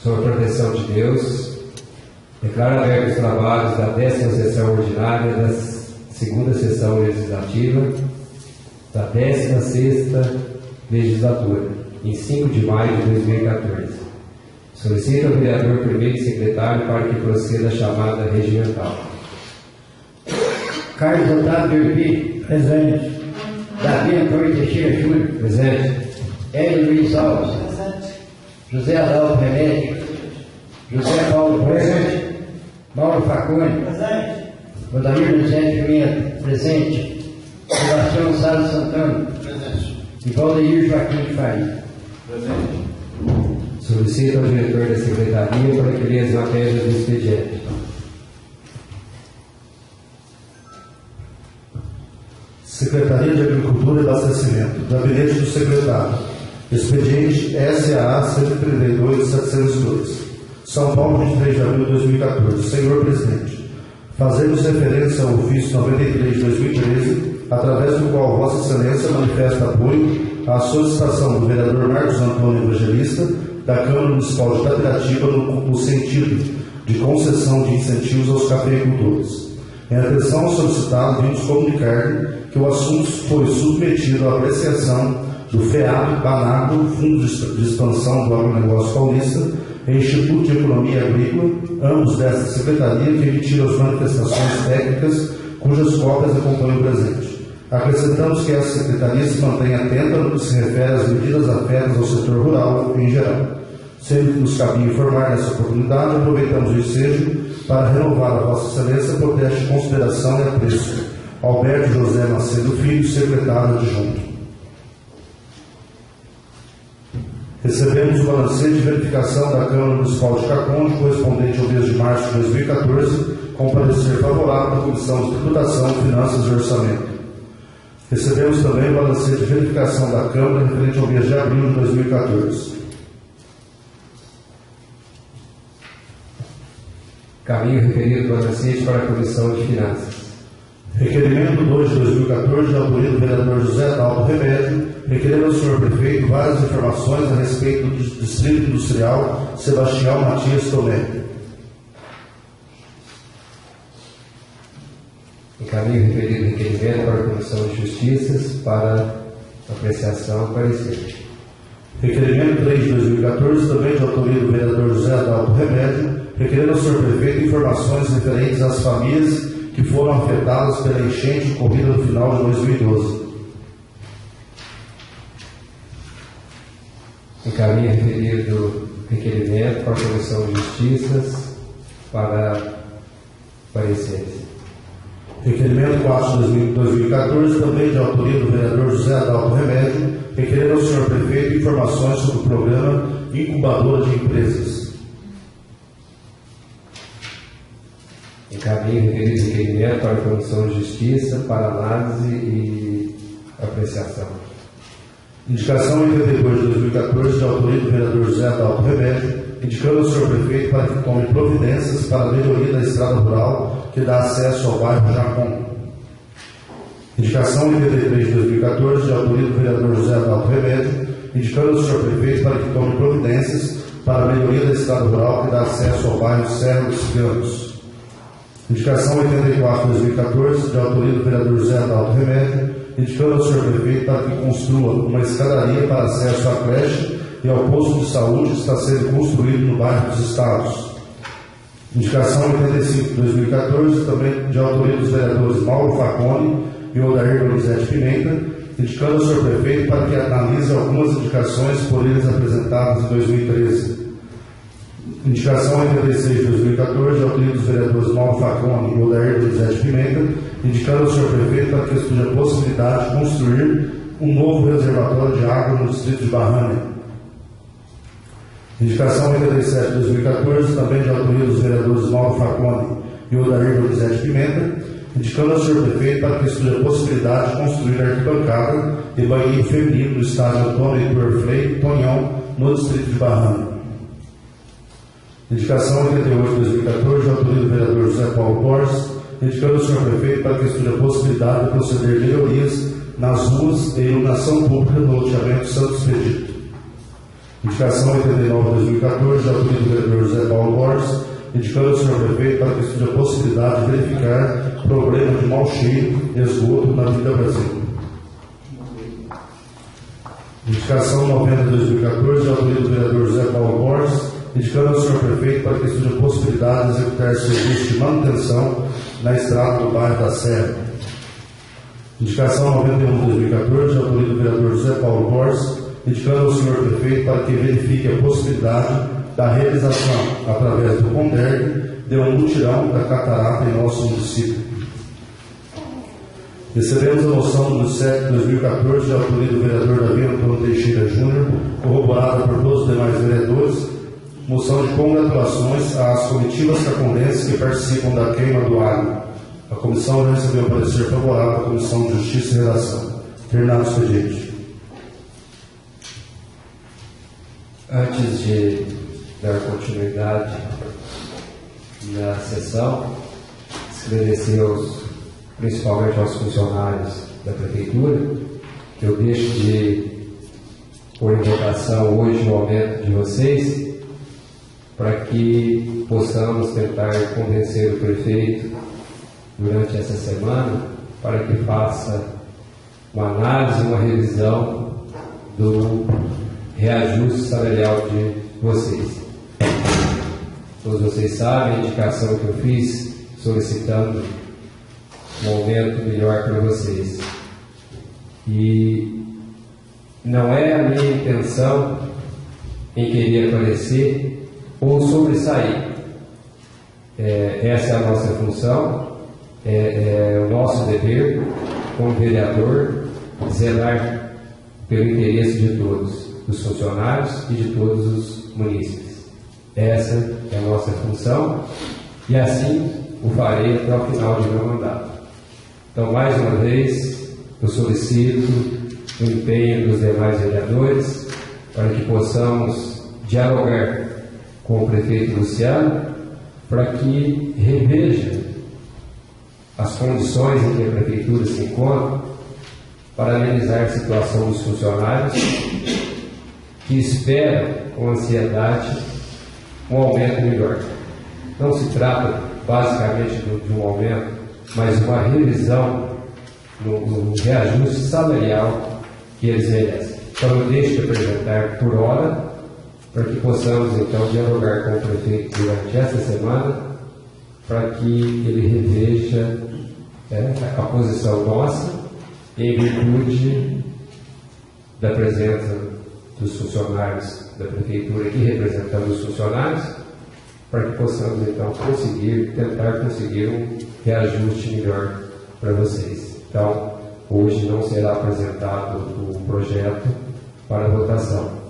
sob a proteção de Deus, declaro abertos os trabalhos da 10ª sessão ordinária da 2ª sessão legislativa da 16ª legislatura, em 5 de maio de 2014. Solicito ao vereador primeiro e secretário para que proceda a chamada regimental. Carlos Otávio Derpi, presente. Davi Antônio Teixeira Júnior, presente. Hélio Luiz Alves, presente. José Adalto Remédio, José Paulo presente. Mauro Facone, presente. Rodamir José Pimenta, presente. Sebastião Salles Santana, presente. E Valdeir Joaquim de Faria, presente. Solicito ao diretor da secretaria para que leia as matérias do expediente. Secretaria de Agricultura e Abastecimento, Gabinete do Secretário, expediente SAA 132.702, São Paulo, 23 de abril de 2014. Senhor Presidente, fazemos referência ao ofício 93 de 2013, através do qual Vossa Excelência manifesta apoio à solicitação do vereador Marcos Antônio Evangelista, da Câmara Municipal de Itapiratinga, no sentido de concessão de incentivos aos cafeicultores. Em atenção ao solicitado, vimos comunicar que o assunto foi submetido à apreciação do FEAB, BANAGRO, Fundo de Expansão do Agronegócio Paulista, e Instituto de Economia Agrícola, ambos desta secretaria, que emitiram as manifestações técnicas, cujas cópias acompanham o presente. Acrescentamos que essa secretaria se mantém atenta no que se refere às medidas afetas ao setor rural em geral. Sendo que nos cabia informar nessa oportunidade, aproveitamos o ensejo para renovar a Vossa Excelência por teste de consideração e apreço. Alberto José Macedo Filho, secretário adjunto. Recebemos o balancete de verificação da Câmara Municipal de Caconde, correspondente ao mês de março de 2014, com parecer favorável da Comissão de Tributação, Finanças e Orçamento. Recebemos também o balancete de verificação da Câmara referente ao mês de abril de 2014. Caminho referido do balancete para a Comissão de Finanças. Requerimento 2 de 2014, de autoria do vereador José Adalto Remédio, requerendo ao senhor prefeito várias informações a respeito do Distrito Industrial Sebastião Matias Tomé. Encaminho referido requerimento para a Comissão de Justiças para apreciação e parecer. Requerimento 3 de 2014, também de autoria do vereador José Adalto Remédio, requerendo ao senhor prefeito informações referentes às famílias que foram afetadas pela enchente ocorrida no final de 2012. Encaminho referido requerimento para a Comissão de Justiças para pareceres. Requerimento 4 de 2014, também de autoria do vereador José Adalto Remédio, requerendo ao senhor prefeito informações sobre o programa Incubadora de Empresas. Encaminho referido requerimento para a Comissão de Justiça para análise e apreciação. Indicação 82 de 2014, de autoria do vereador José Adalto Remédio, indicando ao senhor prefeito para que tome providências para a melhoria da estrada rural que dá acesso ao bairro Jacom. Indicação 83 de 2014, de autoria do vereador José Adalto Remédio, indicando ao senhor prefeito para que tome providências para a melhoria da estrada rural que dá acesso ao bairro Serra dos Ciganos. Indicação 84 de 2014, de autoria do vereador José Adalto Remédio, indicando ao senhor prefeito para que construa uma escadaria para acesso à creche e ao posto de saúde que está sendo construído no bairro dos Estados. Indicação 85 de 2014, também de autoria dos vereadores Mauro Facone e Odair Donizete Pimenta, indicando ao senhor prefeito para que analise algumas indicações por eles apresentadas em 2013. Indicação 86 de 2014, de autoria dos vereadores Mauro Facone e Odair Donizete Pimenta, indicando ao senhor prefeito para que estude a possibilidade de construir um novo reservatório de água no distrito de Barranha. Indicação 87 de 2014, também de autoria dos vereadores Mauro Facone e Odair Donizete Pimenta, indicando ao senhor prefeito para que estude a possibilidade de construir arquibancada e banheiro feminino no estádio Antônio Heitor Freire, Tonhão, no distrito de Barranha. Indicação 88 de 2014, de autoria do vereador José Paulo Borges, indicando ao senhor prefeito para que estude a possibilidade de proceder melhorias nas ruas e iluminação pública no loteamento Santos Expedito. Indicação 89/2014, de autoria do vereador José Paulo Borges, indicando ao senhor prefeito para que estude a possibilidade de verificar problema de mau cheiro e esgoto na Avenida Brasil. Indicação 90/2014, de autoria do vereador José Paulo Borges, indicando ao senhor prefeito para que estude a possibilidade de executar serviço de manutenção na estrada do bairro da Serra. Indicação 91/2014, de autoria do vereador José Paulo Borges, indicando ao senhor prefeito para que verifique a possibilidade da realização, através do CONDERG, de um mutirão da catarata em nosso município. Recebemos a moção número 7/2014, de autoria do vereador Davi Antônio Teixeira Júnior, corroborada por todos os demais vereadores, moção de congratulações às comitivas cacondenses que participam da queima do alho. A comissão já recebeu parecer favorável da Comissão de Justiça e Redação. Terminado o expediente. Antes de dar continuidade na sessão, esclarecer principalmente aos funcionários da Prefeitura, que eu deixo de pôr em votação hoje o aumento de vocês, para que possamos tentar convencer o prefeito durante essa semana para que faça uma análise, uma revisão do reajuste salarial de vocês. Todos vocês sabem a indicação que eu fiz solicitando um aumento melhor para vocês. E não é a minha intenção em querer aparecer ou sobressair. Essa é a nossa função, é o nosso dever como vereador zelar pelo interesse de todos, dos funcionários e de todos os munícipes. Essa é a nossa função e assim o farei até o final de meu mandato. Então, mais uma vez, eu solicito o empenho dos demais vereadores para que possamos dialogar com o prefeito Luciano para que reveja as condições em que a prefeitura se encontra para amenizar a situação dos funcionários que esperam com ansiedade um aumento melhor. Não se trata basicamente de um aumento, mas uma revisão no reajuste salarial que eles merecem. Então eu deixo de apresentar por hora, para que possamos então dialogar com o prefeito durante essa semana, para que ele reveja a posição nossa em virtude da presença dos funcionários da prefeitura aqui representando os funcionários, para que possamos então tentar conseguir um reajuste melhor para vocês. Então, hoje não será apresentado o projeto para votação.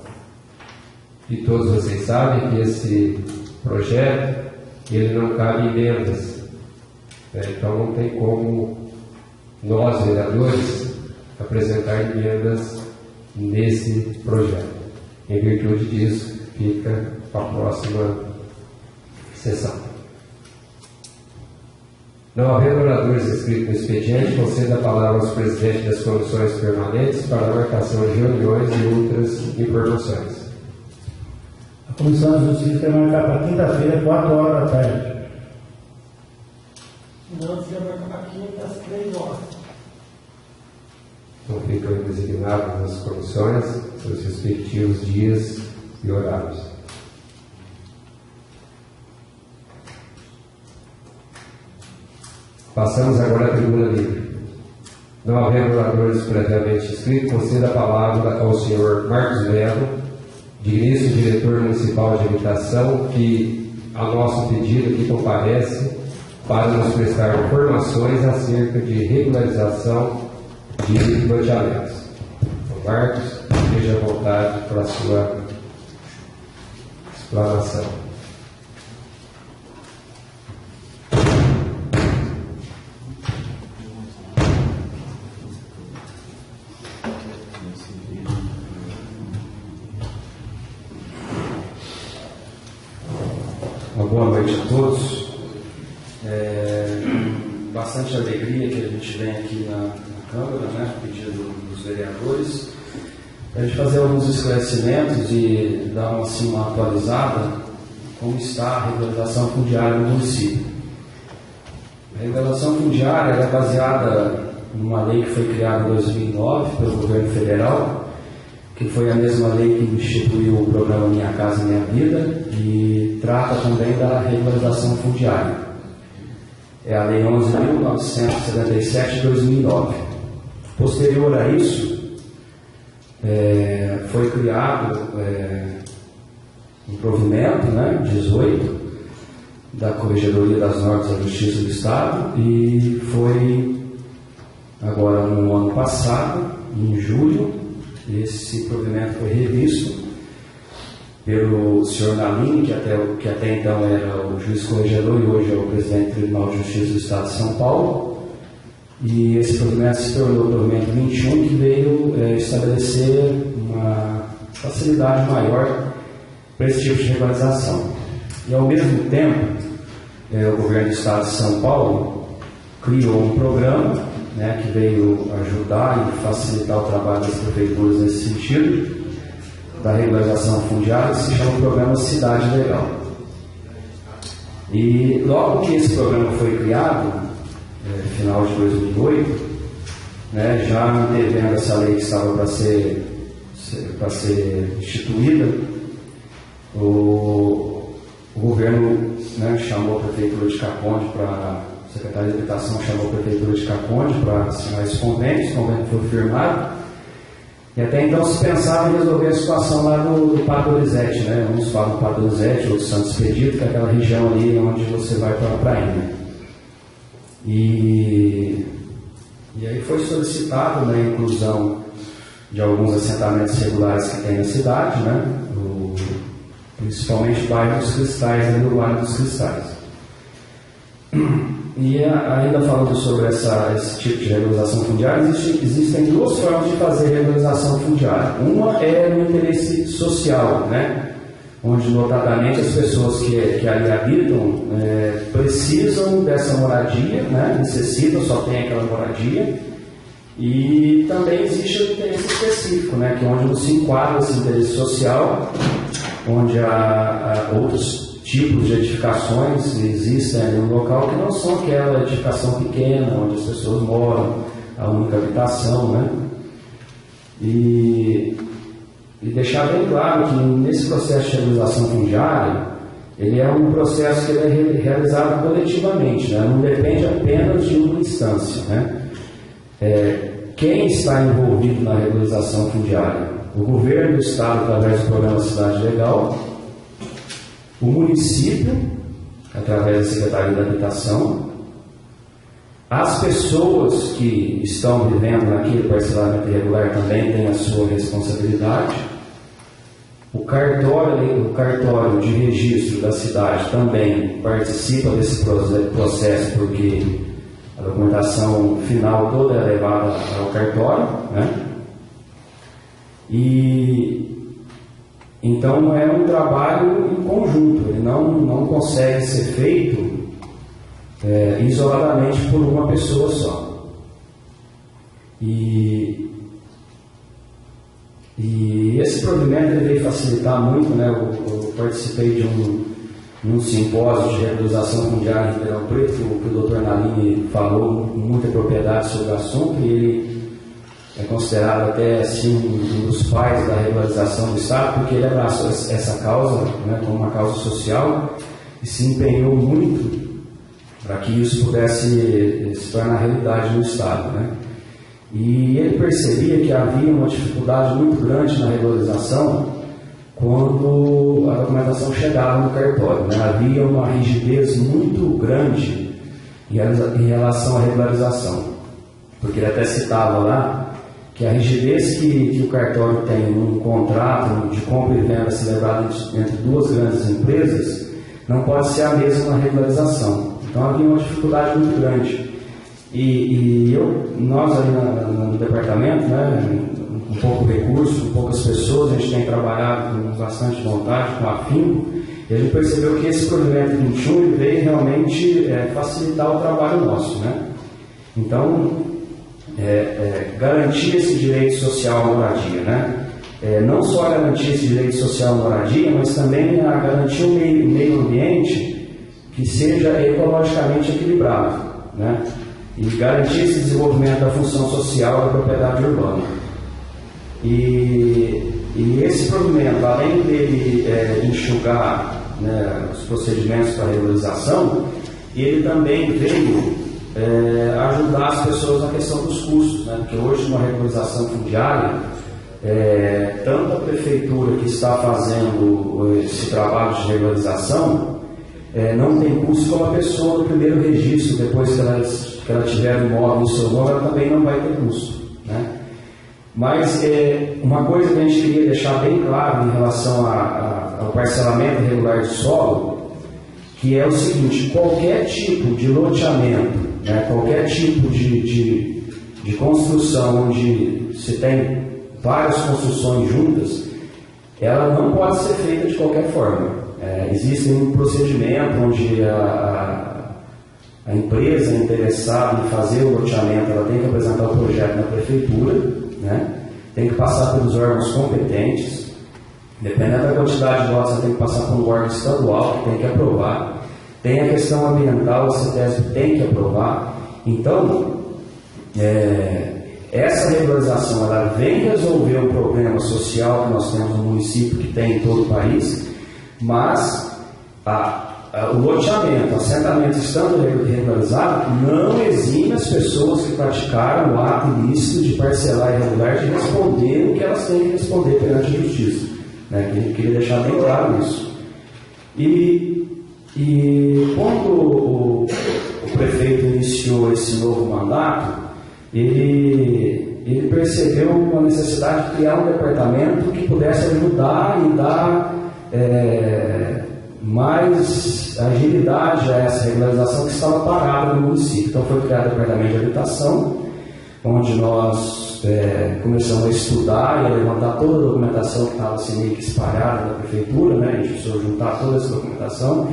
E todos vocês sabem que esse projeto ele não cabe emendas. Então não tem como nós, vereadores, apresentar emendas nesse projeto. Em virtude disso, fica para a próxima sessão. Não havendo oradores inscritos no expediente, conceda a palavra aos presidentes das comissões permanentes para a marcação de reuniões e outras informações. A Comissão de Justiça quer marcar para quinta-feira, 4 horas da tarde. Não, se vai marcar para quinta, às 3 horas. Então ficam designados nas comissões seus respectivos dias e horários. Passamos agora à tribuna livre. Não havendo oradores previamente inscritos, conceda a palavra ao senhor Marcos Melo, digníssimo diretor municipal de habitação, que, a nosso pedido aqui comparece para nos prestar informações acerca de regularização de loteamentos. Então, Marcos, esteja à vontade para a sua explanação. Uma boa noite a todos. Bastante alegria que a gente vem aqui na Câmara, né, a pedido dos vereadores, a gente fazer alguns esclarecimentos e dar uma atualizada como está a regularização fundiária no município. A regularização fundiária é baseada numa lei que foi criada em 2009 pelo governo federal, que foi a mesma lei que instituiu o programa Minha Casa Minha Vida e trata também da regularização fundiária. É a Lei 11.977 de 2009. Posterior a isso, foi criado um provimento, 18, da Corregedoria das Normas da Justiça do Estado, e foi agora no ano passado, em julho, esse provimento foi revisto pelo senhor Nalini, que até então era o juiz corregedor e hoje é o presidente do Tribunal de Justiça do Estado de São Paulo. E esse provimento se tornou o provimento 21, que veio estabelecer uma facilidade maior para esse tipo de regularização. E, ao mesmo tempo, o governo do Estado de São Paulo criou um programa que veio ajudar e facilitar o trabalho das prefeituras nesse sentido, da regularização fundiária, que se chama o Programa Cidade Legal. E logo que esse programa foi criado, final de 2008, já antevendo essa lei que estava para ser instituída, o governo chamou a Prefeitura de Caconde a Secretaria de Habitação chamou a Prefeitura de Caconde para assinar esse convênio foi firmado, e até então se pensava em resolver a situação lá do Parque Dorizete, uns falam do Parque Dorizete, outros Santo Expedito, que é aquela região ali onde você vai para a prainha. E aí foi solicitado a inclusão de alguns assentamentos regulares que tem na cidade, principalmente o bairro dos Cristais, do Vale dos Cristais. E ainda falando sobre esse tipo de regularização fundiária, existem duas formas de fazer regularização fundiária. Uma é no interesse social, onde notadamente as pessoas que ali habitam precisam dessa moradia, necessitam, só tem aquela moradia. E também existe o interesse específico, que é onde não se enquadra esse interesse social, onde há outros tipos de edificações existem ali no local que não são aquela edificação pequena, onde as pessoas moram, a única habitação, E deixar bem claro que nesse processo de regularização fundiária, ele é um processo que ele é realizado coletivamente, não depende apenas de uma instância, Quem está envolvido na regularização fundiária? O governo do Estado, através do programa Cidade Legal, o município, através da Secretaria da Habitação, as pessoas que estão vivendo naquele parcelamento irregular também têm a sua responsabilidade, o cartório de registro da cidade também participa desse processo, porque a documentação final toda é levada ao cartório, E então é um trabalho em conjunto, ele não consegue ser feito isoladamente por uma pessoa só. E esse provimento ele veio facilitar muito, eu participei de um simpósio de regularização fundiária em Ribeirão Preto, que o Dr. Nalini falou com muita propriedade sobre o assunto, e ele é considerado até assim um dos pais da regularização do Estado, porque ele abraçou essa causa como uma causa social e se empenhou muito para que isso pudesse se tornar realidade no Estado. E ele percebia que havia uma dificuldade muito grande na regularização quando a documentação chegava no cartório. Havia uma rigidez muito grande em relação à regularização, porque ele até citava lá que a rigidez que o cartório tem num contrato de compra e venda celebrado entre duas grandes empresas não pode ser a mesma na regularização. Então havia uma dificuldade muito grande. E nós ali no departamento, com pouco recurso, com poucas pessoas, a gente tem trabalhado com bastante vontade, com afinco, e a gente percebeu que esse provimento 21 veio realmente facilitar o trabalho nosso. Então, garantir esse direito social à moradia, não só a garantia de direito social à moradia, mas também a garantir um meio ambiente que seja ecologicamente equilibrado, né? E garantir esse desenvolvimento da função social da propriedade urbana. E esse provimento, além dele enxugar, né, os procedimentos para regularização, ele também veio ajudar as pessoas na questão dos custos, né? Porque hoje, uma regularização fundiária, tanto a prefeitura que está fazendo esse trabalho de regularização não tem custo, como a pessoa no primeiro registro, depois que ela tiver o imóvel no seu nome, ela também não vai ter custo, né? Mas uma coisa que a gente queria deixar bem claro em relação ao parcelamento irregular de solo, que é o seguinte: qualquer tipo de loteamento, né, qualquer tipo de construção onde se tem várias construções juntas, ela não pode ser feita de qualquer forma. Existe um procedimento onde a empresa interessada em fazer o loteamento, ela tem que apresentar o projeto na prefeitura, né? Tem que passar pelos órgãos competentes, dependendo da quantidade de lotes, você tem que passar por um órgão estadual que tem que aprovar, tem a questão ambiental, a CETESB tem que aprovar. Então, essa regularização, ela vem resolver um problema social que nós temos no município, que tem em todo o país, mas o loteamento, o assentamento estando regularizado, não exime as pessoas que praticaram o ato ilícito de parcelar irregular de responder o que elas têm que responder perante a justiça, né? Queria deixar bem claro isso. E quando o prefeito iniciou esse novo mandato, ele percebeu uma necessidade de criar um departamento que pudesse ajudar e dar mais agilidade a essa regularização que estava parada no município. Então foi criado o departamento de habitação, onde nós começamos a estudar e a levantar toda a documentação que estava assim meio que espalhada na prefeitura, né? A gente precisou juntar toda essa documentação,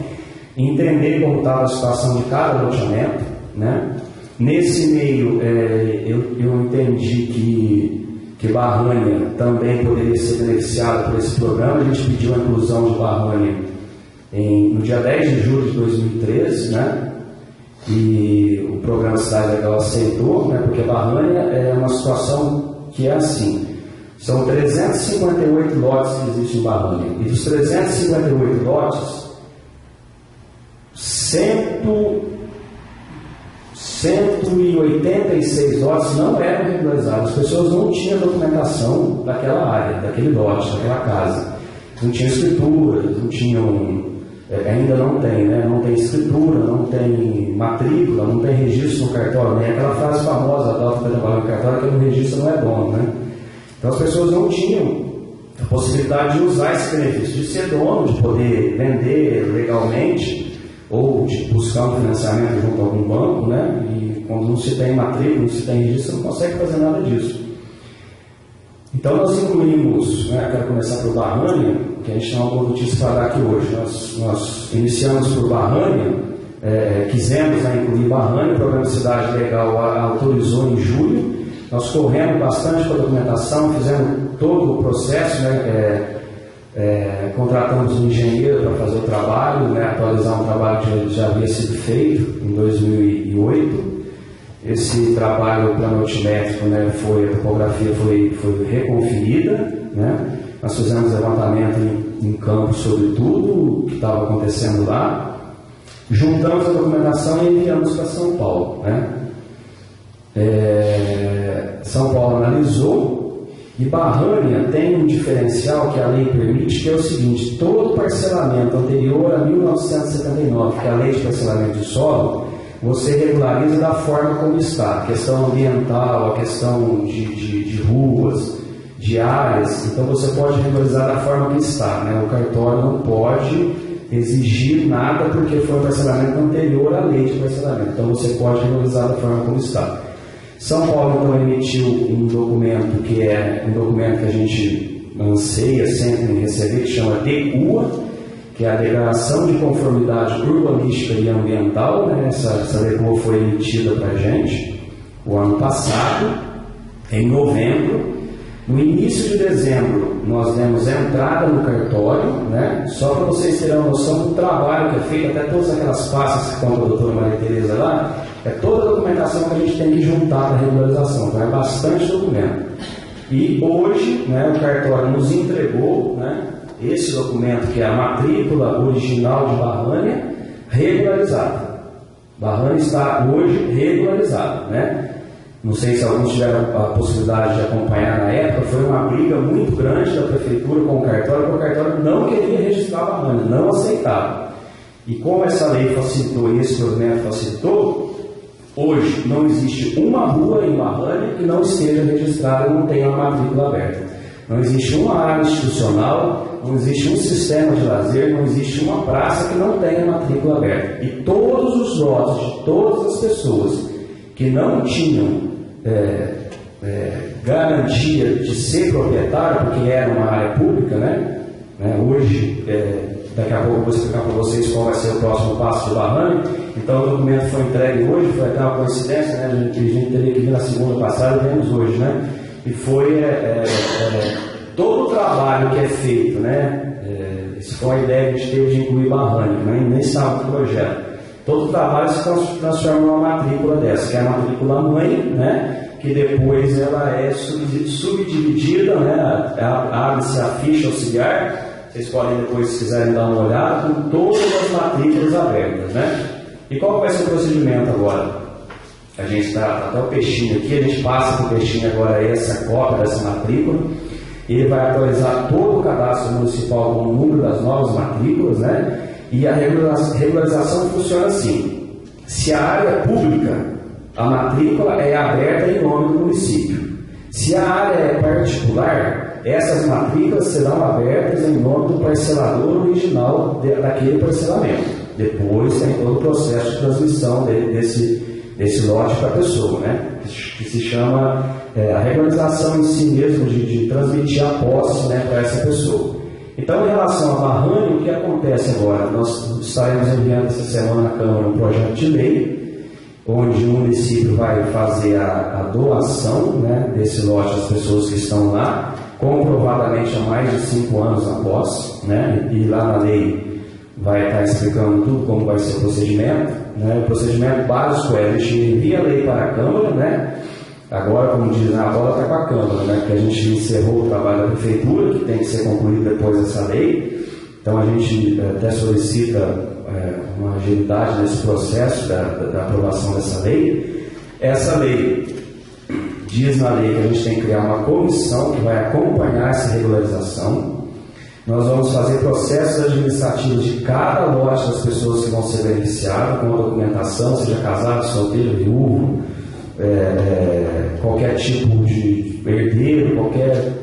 entender como estava a situação de cada loteamento, né? Nesse meio, eu entendi que Barrânia também poderia ser beneficiada por esse programa. A gente pediu a inclusão de Barrânia no dia 10 de julho de 2013, né? E o programa Cidade Legal aceitou, né? Porque Barrânia é uma situação que é assim: são 358 lotes que existem em Barrânia, e dos 358 lotes, 186 lotes não eram regularizados. As pessoas não tinham documentação daquela área, daquele lote, daquela casa. Não tinham escritura, não tinham, ainda não tem, né? Não tem escritura, não tem matrícula, não tem registro no cartório, nem aquela frase famosa da alta trabalho no cartório, que no registro não é dono, né? Então as pessoas não tinham a possibilidade de usar esse benefício, de ser dono, de poder vender legalmente, ou de buscar um financiamento junto a algum banco, né? E quando não se tem matrícula, não se tem registro, você não consegue fazer nada disso. Então nós incluímos, né? Quero começar por Barrânia, que a gente tem uma boa notícia para dar aqui hoje. Nós iniciamos por Barrânia, quisemos incluir Barrânia, o programa Cidade Legal autorizou em julho. Nós corremos bastante com a documentação, fizemos todo o processo, né? Contratamos um engenheiro para fazer o trabalho, né, atualizar um trabalho que já havia sido feito em 2008. Esse trabalho planométrico, né, a topografia foi reconferida, né? Nós fizemos levantamento em campo sobre tudo o que estava acontecendo lá, juntamos a documentação e enviamos para São Paulo, né? São Paulo analisou. E Barrânia tem um diferencial que a lei permite, que é o seguinte: todo parcelamento anterior a 1979, que é a lei de parcelamento de solo, você regulariza da forma como está. A questão ambiental, a questão de ruas, de áreas, então você pode regularizar da forma que está, né? O cartório não pode exigir nada porque foi um parcelamento anterior à lei de parcelamento, então você pode regularizar da forma como está. São Paulo então emitiu um documento que é um documento que a gente anseia sempre em receber, que chama DECUA, que é a Declaração de Conformidade Urbanística e Ambiental, né? Essa DECUA foi emitida para a gente o ano passado, em novembro. No início início de dezembro, nós demos a entrada no cartório, né? Só para vocês terem uma noção do trabalho que é feito, até todas aquelas pastas que conta a doutora Maria Tereza lá, é toda a documentação que a gente tem que juntar para a regularização, então é bastante documento. E hoje, né, o cartório nos entregou, né, esse documento que é a matrícula original de Barrânia regularizada. Barrânia está hoje regularizada, né? Não sei se alguns tiveram a possibilidade de acompanhar na época, foi uma briga muito grande da prefeitura com o cartório, porque o cartório não queria registrar a Barrânia, não aceitava. E como essa lei facilitou e esse documento facilitou, hoje não existe uma rua em Barrânia que não esteja registrada e não tenha uma matrícula aberta. Não existe uma área institucional, não existe um sistema de lazer, não existe uma praça que não tenha matrícula aberta. E todos os lotes de todas as pessoas que não tinham garantia de ser proprietário, porque era uma área pública, né? Hoje, daqui a pouco eu vou explicar para vocês qual vai ser o próximo passo de Barrânia. Então o documento foi entregue hoje, foi até uma coincidência, né? A gente teria que vir na segunda passada e vemos hoje, né? E foi todo o trabalho que é feito, né? Isso foi uma ideia que a gente teve de incluir Barrânia, né? Nem estava no projeto. Todo o trabalho se transforma numa matrícula dessa, que é a matrícula mãe, né? Que depois ela é subdividida, né? Abre-se a ficha auxiliar. Vocês podem depois, se quiserem, dar uma olhada com todas as matrículas abertas, né? E qual vai ser o procedimento agora? A gente está até o peixinho aqui, a gente passa para o peixinho agora essa cópia dessa matrícula. Ele vai atualizar todo o cadastro municipal com o número das novas matrículas, né? E a regularização funciona assim: se a área é pública, a matrícula é aberta em nome do município. Se a área é particular, essas matrículas serão abertas em nome do parcelador original daquele parcelamento. Depois tem todo o processo de transmissão desse lote para a pessoa, né? Que se chama a regularização em si mesmo, de transmitir a posse, né, para essa pessoa. Então, em relação a Barrânia, o que acontece agora? Nós estaremos enviando essa semana na Câmara um projeto de lei, onde o município vai fazer a doação, né, desse lote às pessoas que estão lá, comprovadamente há mais de 5 anos a posse, né, e lá na lei vai estar explicando tudo como vai ser o procedimento, né. O procedimento básico é: a gente envia a lei para a Câmara, né. Agora, como dizem, a bola está com a Câmara, né? Porque a gente encerrou o trabalho da Prefeitura, que tem que ser concluído depois dessa lei. Então, a gente até solicita uma agilidade nesse processo da aprovação dessa lei. Essa lei diz na lei que a gente tem que criar uma comissão que vai acompanhar essa regularização. Nós vamos fazer processos administrativos de cada lote das pessoas que vão ser beneficiadas, com a documentação, seja casado, solteiro, viúvo, qualquer tipo de herdeiro, qualquer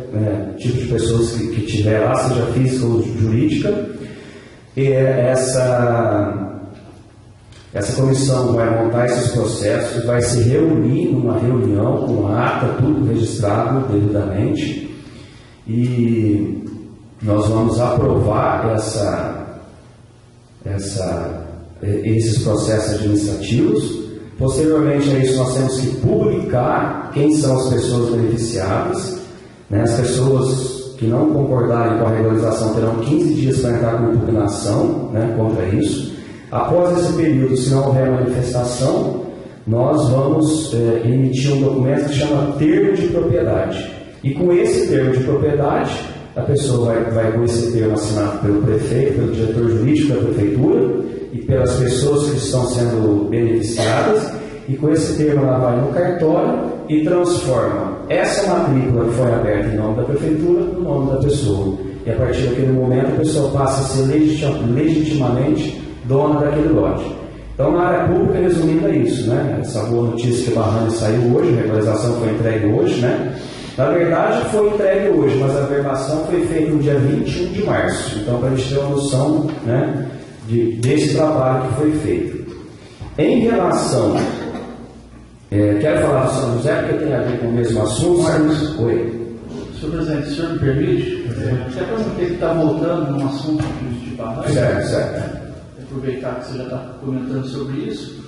tipo de pessoas que tiver lá, seja física ou jurídica. E essa comissão vai montar esses processos, vai se reunir numa reunião com a ata, tudo registrado devidamente, e nós vamos aprovar esses processos administrativos. Posteriormente a isso, nós temos que publicar quem são as pessoas beneficiadas, né? As pessoas que não concordarem com a regularização terão 15 dias para entrar com impugnação, né, contra isso. Após esse período, se não houver manifestação, nós vamos emitir um documento que chama termo de propriedade. E com esse termo de propriedade, a pessoa vai com esse termo assinado pelo prefeito, pelo diretor jurídico da prefeitura e pelas pessoas que estão sendo beneficiadas, e com esse termo ela vai no cartório e transforma essa matrícula que foi aberta em nome da prefeitura no nome da pessoa. E a partir daquele momento a pessoa passa a ser legitimamente dona daquele lote. Então, na área pública, resumindo, é isso, né? Essa boa notícia que a Barrânia saiu hoje, a regularização foi entregue hoje, né? Na verdade, foi entregue hoje, mas a verbação foi feita no dia 21 de março. Então, para a gente ter uma noção, né, desse trabalho que foi feito. Em relação... quero falar do São José, porque tem a ver com o mesmo assunto. Marcos. Oi. Senhor presidente, o senhor me permite? Até para não ter que estar voltando num assunto de Barrânia. Certo. Aproveitar que você já está comentando sobre isso.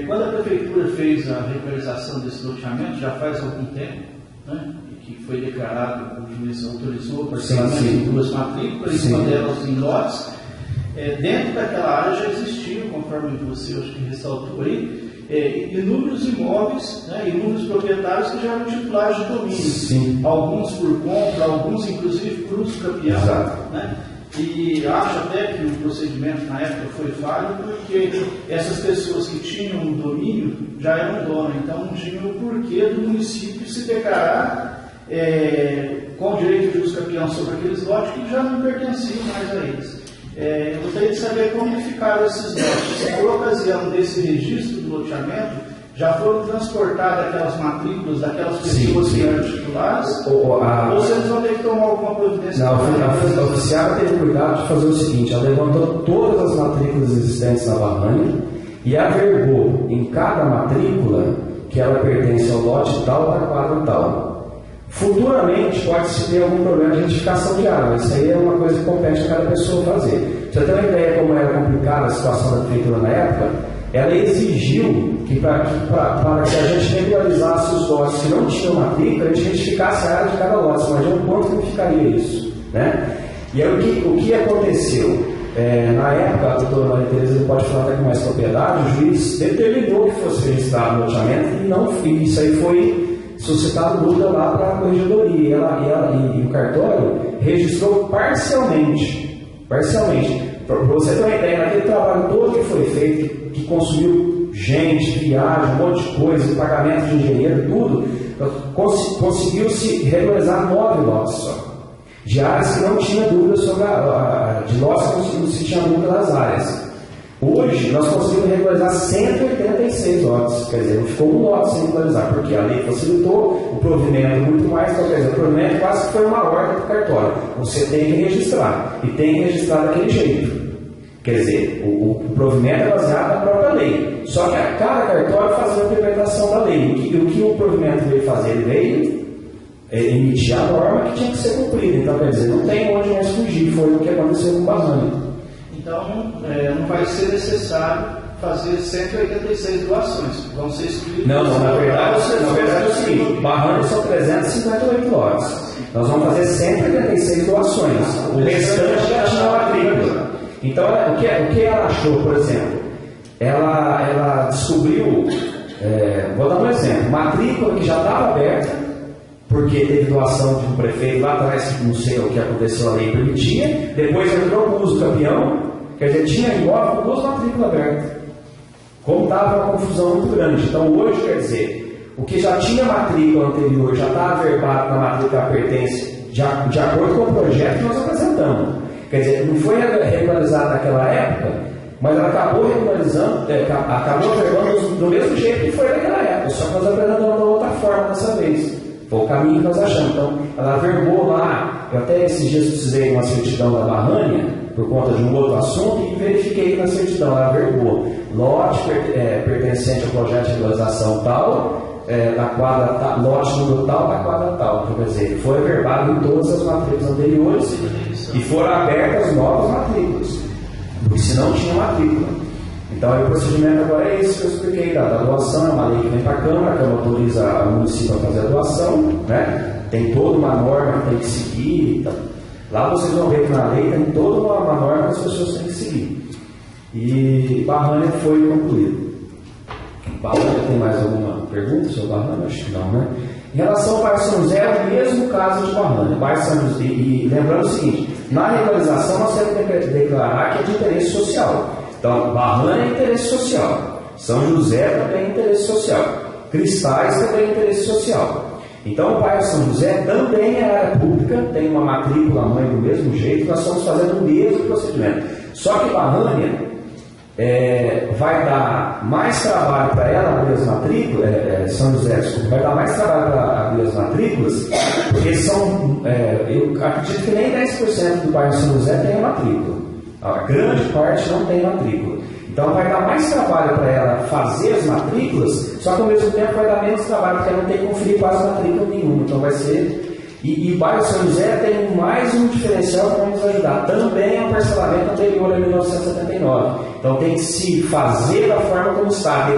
Quando a prefeitura fez a regularização desse loteamento, já faz algum tempo, né? E que foi declarado, o juiz autorizou o parcelamento em 2 matrículas, uma delas em lotes. Dentro daquela área já existiam, conforme você acho que ressaltou aí, inúmeros imóveis, né, inúmeros proprietários que já eram titulares de domínio. Sim. Alguns por compra, alguns inclusive por uso cambial. Né? E acho até que o procedimento na época foi falho, porque essas pessoas que tinham um domínio já eram donas, então não tinha o porquê do município se declarar com o direito de uso cambial sobre aqueles lotes que já não pertenciam mais a eles. Eu gostaria de saber como ficaram esses lotes. Se por ocasião desse registro do loteamento, já foram transportadas aquelas matrículas daquelas pessoas que eram titulares? Ou vocês vão ter que tomar alguma providência? Não, a oficial teve cuidado de fazer o seguinte: ela levantou todas as matrículas existentes na barranha e avergou em cada matrícula que ela pertence ao lote tal, da quadra tal. Futuramente pode-se ter algum problema de retificação de área, isso aí é uma coisa que compete a cada pessoa fazer. Pra você ter uma ideia como era complicada a situação da prefeitura na época, ela exigiu que para que a gente regularizasse os lotes que não tinham matrícula, a gente retificasse a área de cada lote. Você imagina o quanto que ficaria isso, né? E aí o que aconteceu? Na época, a doutora Maria Tereza pode falar até com mais propriedade, o juiz determinou que fosse registrado o loteamento e não fez. Isso aí foi suscitado dúvida lá para a corregedoria e o cartório registrou parcialmente. Para você ter uma ideia, naquele trabalho todo que foi feito, que consumiu gente, viagem, um monte de coisa, pagamento de engenheiro, tudo, conseguiu-se regularizar 9 lotes só. De áreas que não tinha dúvida sobre de lotes que não se tinha dúvida das áreas. Hoje, nós conseguimos regularizar 186 lotes, quer dizer, não ficou um lote sem regularizar, porque a lei facilitou o provimento muito mais, então, quer dizer, o provimento quase que foi uma ordem do cartório. Você tem que registrar, e tem que registrar daquele jeito. Quer dizer, o provimento é baseado na própria lei, só que a cada cartório fazia a interpretação da lei. O que o provimento veio fazer? Ele veio emitir a norma que tinha que ser cumprida, então, quer dizer, não tem onde mais fugir, foi o que aconteceu com o Barranha. Então, não vai ser necessário fazer 186 doações. Vão ser escritos. Não, na verdade é o seguinte: Barranha são 358 lotes. Nós vamos fazer 186 doações. O restante já tinha matrícula. Então, o que ela achou, por exemplo? Ela descobriu, vou dar um exemplo: matrícula que já estava aberta, porque teve doação de um prefeito lá atrás, que não sei o que aconteceu, a lei permitia. Depois entrou com o uso campeão. Quer dizer, tinha imóvel com 2 matrículas abertas. Como estava uma confusão muito grande. Então hoje, quer dizer, o que já tinha matrícula anterior já está averbado na matrícula que pertence de acordo com o projeto que nós apresentamos. Quer dizer, não foi regularizado naquela época, mas ela acabou regularizando, acabou averbando do mesmo jeito que foi naquela época, só que nós apresentamos de outra forma dessa vez. Foi o caminho que nós achamos. Então, ela averbou lá. Eu até esses dias precisei de uma certidão da Barranha, por conta de um outro assunto, e verifiquei na certidão. Ela averbou lote pertencente ao projeto de regularização tal, da quadra lote número tal, da quadra tal. Então, quer dizer, foi averbado em todas as matrículas anteriores e foram abertas novas matrículas, porque senão tinha matrícula. Então, aí, o procedimento agora é esse que eu expliquei, da doação. É uma lei que vem para a Câmara autoriza o município a fazer a doação, né? Tem toda uma norma que tem que seguir. Então, lá vocês vão ver que na lei tem toda uma norma que as pessoas têm que seguir. E Barranha foi concluído. Barranha, tem mais alguma pergunta sobre Barranha? Acho que não, né? Em relação ao bairro São José, é o mesmo caso de Barranha. Bairro São José, e lembrando o seguinte: na regularização nós temos que declarar que é de interesse social. Então, Barranha é interesse social, São José também é interesse social, Cristais também é interesse social. Então, o bairro São José também é área pública, tem uma matrícula mãe do mesmo jeito, nós estamos fazendo o mesmo procedimento. Só que Barranha vai dar mais trabalho para ela abrir as matrículas, São José, desculpa, vai dar mais trabalho para abrir as matrículas, porque são, eu acredito que nem 10% do bairro São José tem a matrícula. A grande parte não tem matrícula. Então vai dar mais trabalho para ela fazer as matrículas, só que ao mesmo tempo vai dar menos trabalho, porque ela não tem que conferir quase matrícula nenhuma. Então vai ser. E o bairro São José tem mais um diferencial que vai nos ajudar. Também é um parcelamento anterior a 1979. Então tem que se fazer da forma como está.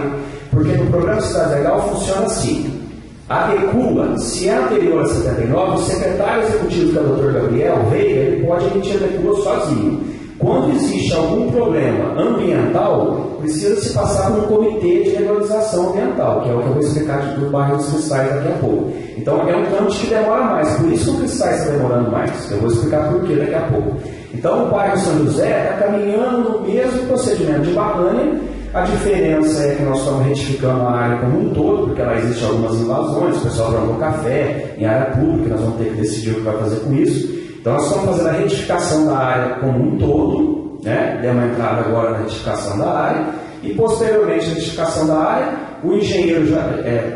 Porque no programa Cidade Legal funciona assim. adequa, se é anterior a 79, o secretário executivo, que é o Dr. Gabriel Veiga, ele pode emitir adequa sozinho. Quando existe algum problema ambiental, precisa se passar por um comitê de regularização ambiental, que é o que eu vou explicar do bairro dos Cristais daqui a pouco. Então é um trâmite que demora mais, por isso que o Cristais está demorando mais. Eu vou explicar por que daqui a pouco. Então o bairro São José está caminhando no mesmo procedimento de Barrânia. A diferença é que nós estamos retificando a área como um todo, porque lá existem algumas invasões, o pessoal jogou café em área pública, nós vamos ter que decidir o que vai fazer com isso. Então nós estamos fazendo a retificação da área como um todo, né? Deu uma entrada agora na retificação da área, e posteriormente a retificação da área, o engenheiro já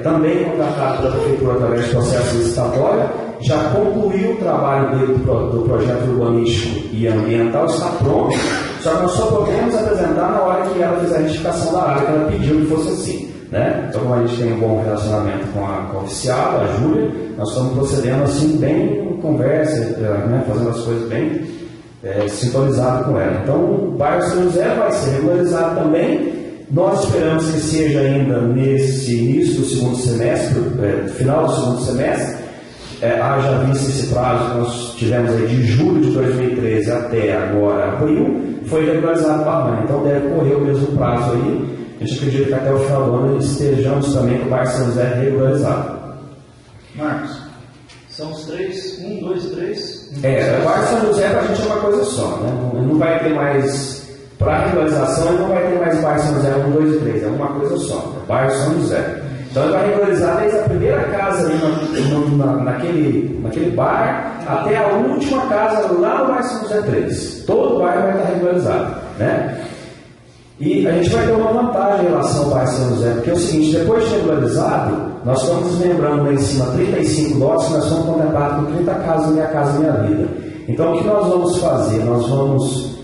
também contratado pela Prefeitura através de processo licitatório, já concluiu o trabalho dele do projeto urbanístico e ambiental, está pronto, só que nós só podemos apresentar na hora que ela fizer a retificação da área, que ela pediu que fosse assim. Né? Então, como a gente tem um bom relacionamento com a oficial, a Júlia, nós estamos procedendo assim, bem em conversa, né? Fazendo as coisas bem sintonizado com ela. Então, o bairro São José vai ser regularizado também. Nós esperamos que seja ainda nesse início do segundo semestre, final do segundo semestre, haja visto esse prazo que nós tivemos aí de julho de 2013 até agora, abril, foi regularizado para amanhã. Então, deve correr o mesmo prazo aí. A gente acredita que até o final do ano estejamos também com o bairro São José regularizado. Marcos, são os três, 1, 2, 3. O bairro São José para a gente é uma coisa só, né? Não vai ter mais, para regularização, ele não vai ter mais bairro São José 1, 2 e 3, é uma coisa só, é bairro São José. Então ele vai regularizar desde a primeira casa ali naquele bar até a última casa lá no bairro São José 3. Todo o bairro vai estar regularizado, né? E a gente vai ter uma vantagem em relação ao bairro São José, porque é o seguinte, depois de regularizado, nós estamos desmembrando lá em cima 35 lotes, nós somos contemplados com 30 casas Minha Casa Minha Vida. Então o que nós vamos fazer? Nós vamos,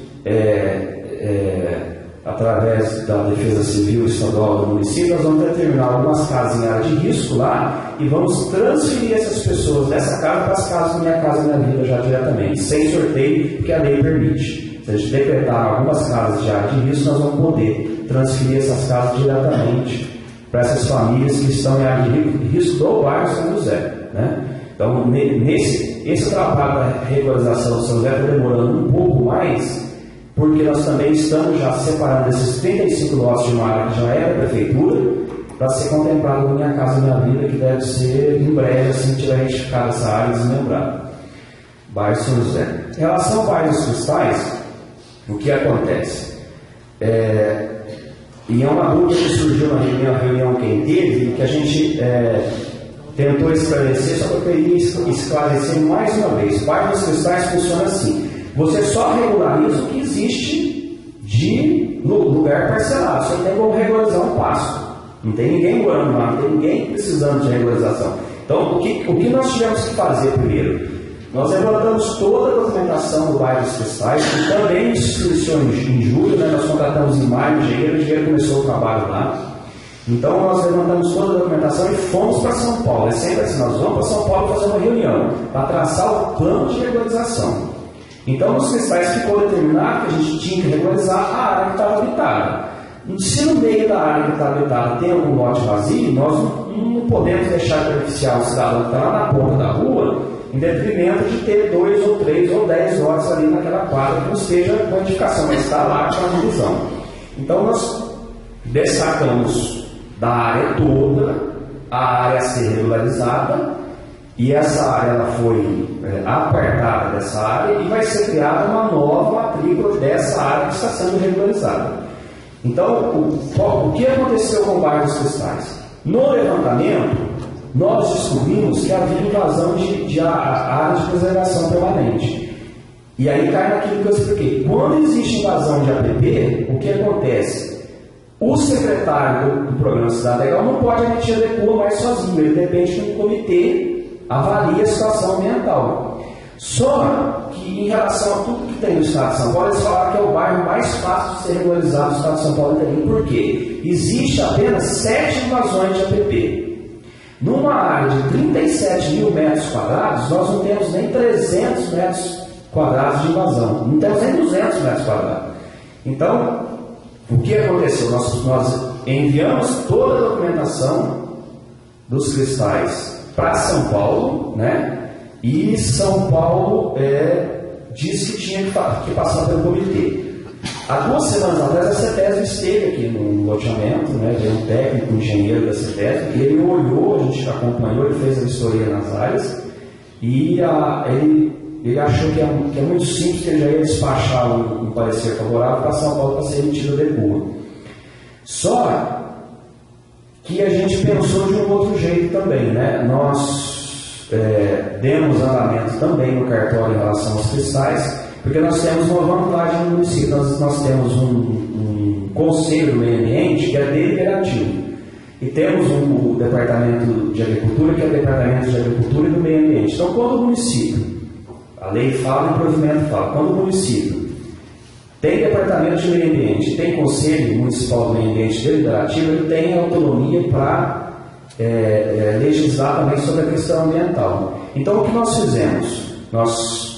através da Defesa Civil Estadual do município, nós vamos determinar algumas casas em área de risco lá e vamos transferir essas pessoas dessa casa para as casas Minha Casa Minha Vida já diretamente, sem sorteio, porque a lei permite. Se a gente decretar algumas casas de área de risco, nós vamos poder transferir essas casas diretamente para essas famílias que estão em área de risco do bairro São José, né? Então, esse trabalho da regularização do São José está demorando um pouco mais, porque nós também estamos já separando esses 35 lotes de uma área que já é da prefeitura, para ser contemplado no Minha Casa Minha Vida, que deve ser em breve, assim que tiver retificado essa área e desmembrado. Bairro São José. Em relação ao bairro dos Cristais, o que acontece? E é uma dúvida que surgiu na reunião que teve, que a gente tentou esclarecer, só que eu queria esclarecer mais uma vez. O bairro dos Cristais funciona assim: você só regulariza o que existe de lugar parcelado, você tem como regularizar um pasto. Não tem ninguém morando lá, não tem ninguém precisando de regularização. Então, o que nós tivemos que fazer primeiro? Nós levantamos toda a documentação do bairro dos Cristais, que também se iniciou em julho, né? Nós contratamos em maio, o engenheiro começou o trabalho lá. Então nós levantamos toda a documentação e fomos para São Paulo. É sempre assim, nós vamos para São Paulo fazer uma reunião para traçar o plano de regularização. Então nos Cristais ficou determinado que a gente tinha que regularizar a área que estava habitada. Se no meio da área que está habitada tem algum lote vazio, nós não podemos deixar de beneficiar o cidadão que está lá na ponta da rua, em detrimento de ter 2 ou 3 ou 10 lotes ali naquela quadra que não esteja com a edificação, mas está lá com a divisão. Então nós destacamos da área toda a área a ser regularizada, e essa área ela foi apartada dessa área e vai ser criada uma nova matrícula dessa área que está sendo regularizada. Então, o que aconteceu com o bairro dos Cristais? No levantamento, nós descobrimos que havia invasão de área de preservação permanente. E aí cai naquilo que eu expliquei. Quando existe invasão de APP, o que acontece? O secretário do Programa Cidade Legal não pode emitir a adequa mais sozinho, ele depende que um comitê avalie a situação ambiental. Só que em relação a tudo que tem no Estado de São Paulo, eles falaram que é o bairro mais fácil de ser regularizado no Estado de São Paulo inteirinho. Por quê? Existe apenas 7 invasões de APP. Numa área de 37 mil metros quadrados, nós não temos nem 300 metros quadrados de invasão. Não temos nem 200 metros quadrados. Então, o que aconteceu? Nós enviamos toda a documentação dos Cristais para São Paulo, né? E São Paulo disse que tinha que passar pelo comitê. Há 2 semanas atrás, a CETESB esteve aqui no loteamento, né? Veio um técnico, um engenheiro da CETESB, e ele olhou, a gente acompanhou, ele fez a vistoria nas áreas, e ele achou que é muito simples, que ele já ia despachar um parecer favorável para São Paulo para ser emitido a DEPUR. Só que a gente pensou de um outro jeito também, né? Nós demos andamento também no cartório em relação aos cristais, porque nós temos uma vantagem no município. Nós temos um conselho do meio ambiente que é deliberativo. E temos o departamento de agricultura, que é o departamento de agricultura e do meio ambiente. Então, quando o município, a lei fala e o provimento fala, quando o município tem departamento de meio ambiente, tem conselho municipal do meio ambiente deliberativo, ele tem autonomia para legislar também sobre a questão ambiental. Então, o que nós fizemos? Nós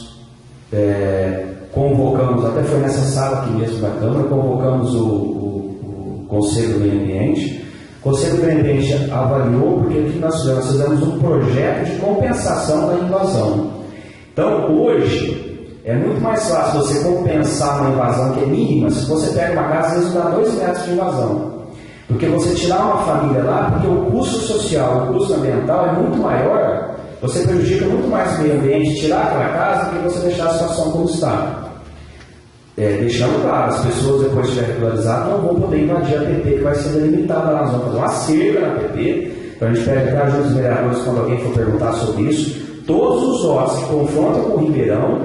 convocamos, até foi nessa sala aqui mesmo da Câmara, convocamos o Conselho do Meio Ambiente. O Conselho do Meio Ambiente avaliou, porque o que nós fizemos? Nós fizemos um projeto de compensação da invasão. Então, hoje, é muito mais fácil você compensar uma invasão que é mínima, se você pega uma casa, às vezes dá 2 metros de invasão. Do que você tirar uma família lá, porque o custo social, o custo ambiental é muito maior, você prejudica muito mais o meio ambiente tirar aquela casa do que você deixar a situação como está. Deixando claro, as pessoas depois de estiver regularizado não vão poder invadir a PP, que vai ser delimitada lá. Nós vamos fazer uma cerca na PP. Então a gente pede para os vereadores, quando alguém for perguntar sobre isso, todos os lotes que confrontam com o Ribeirão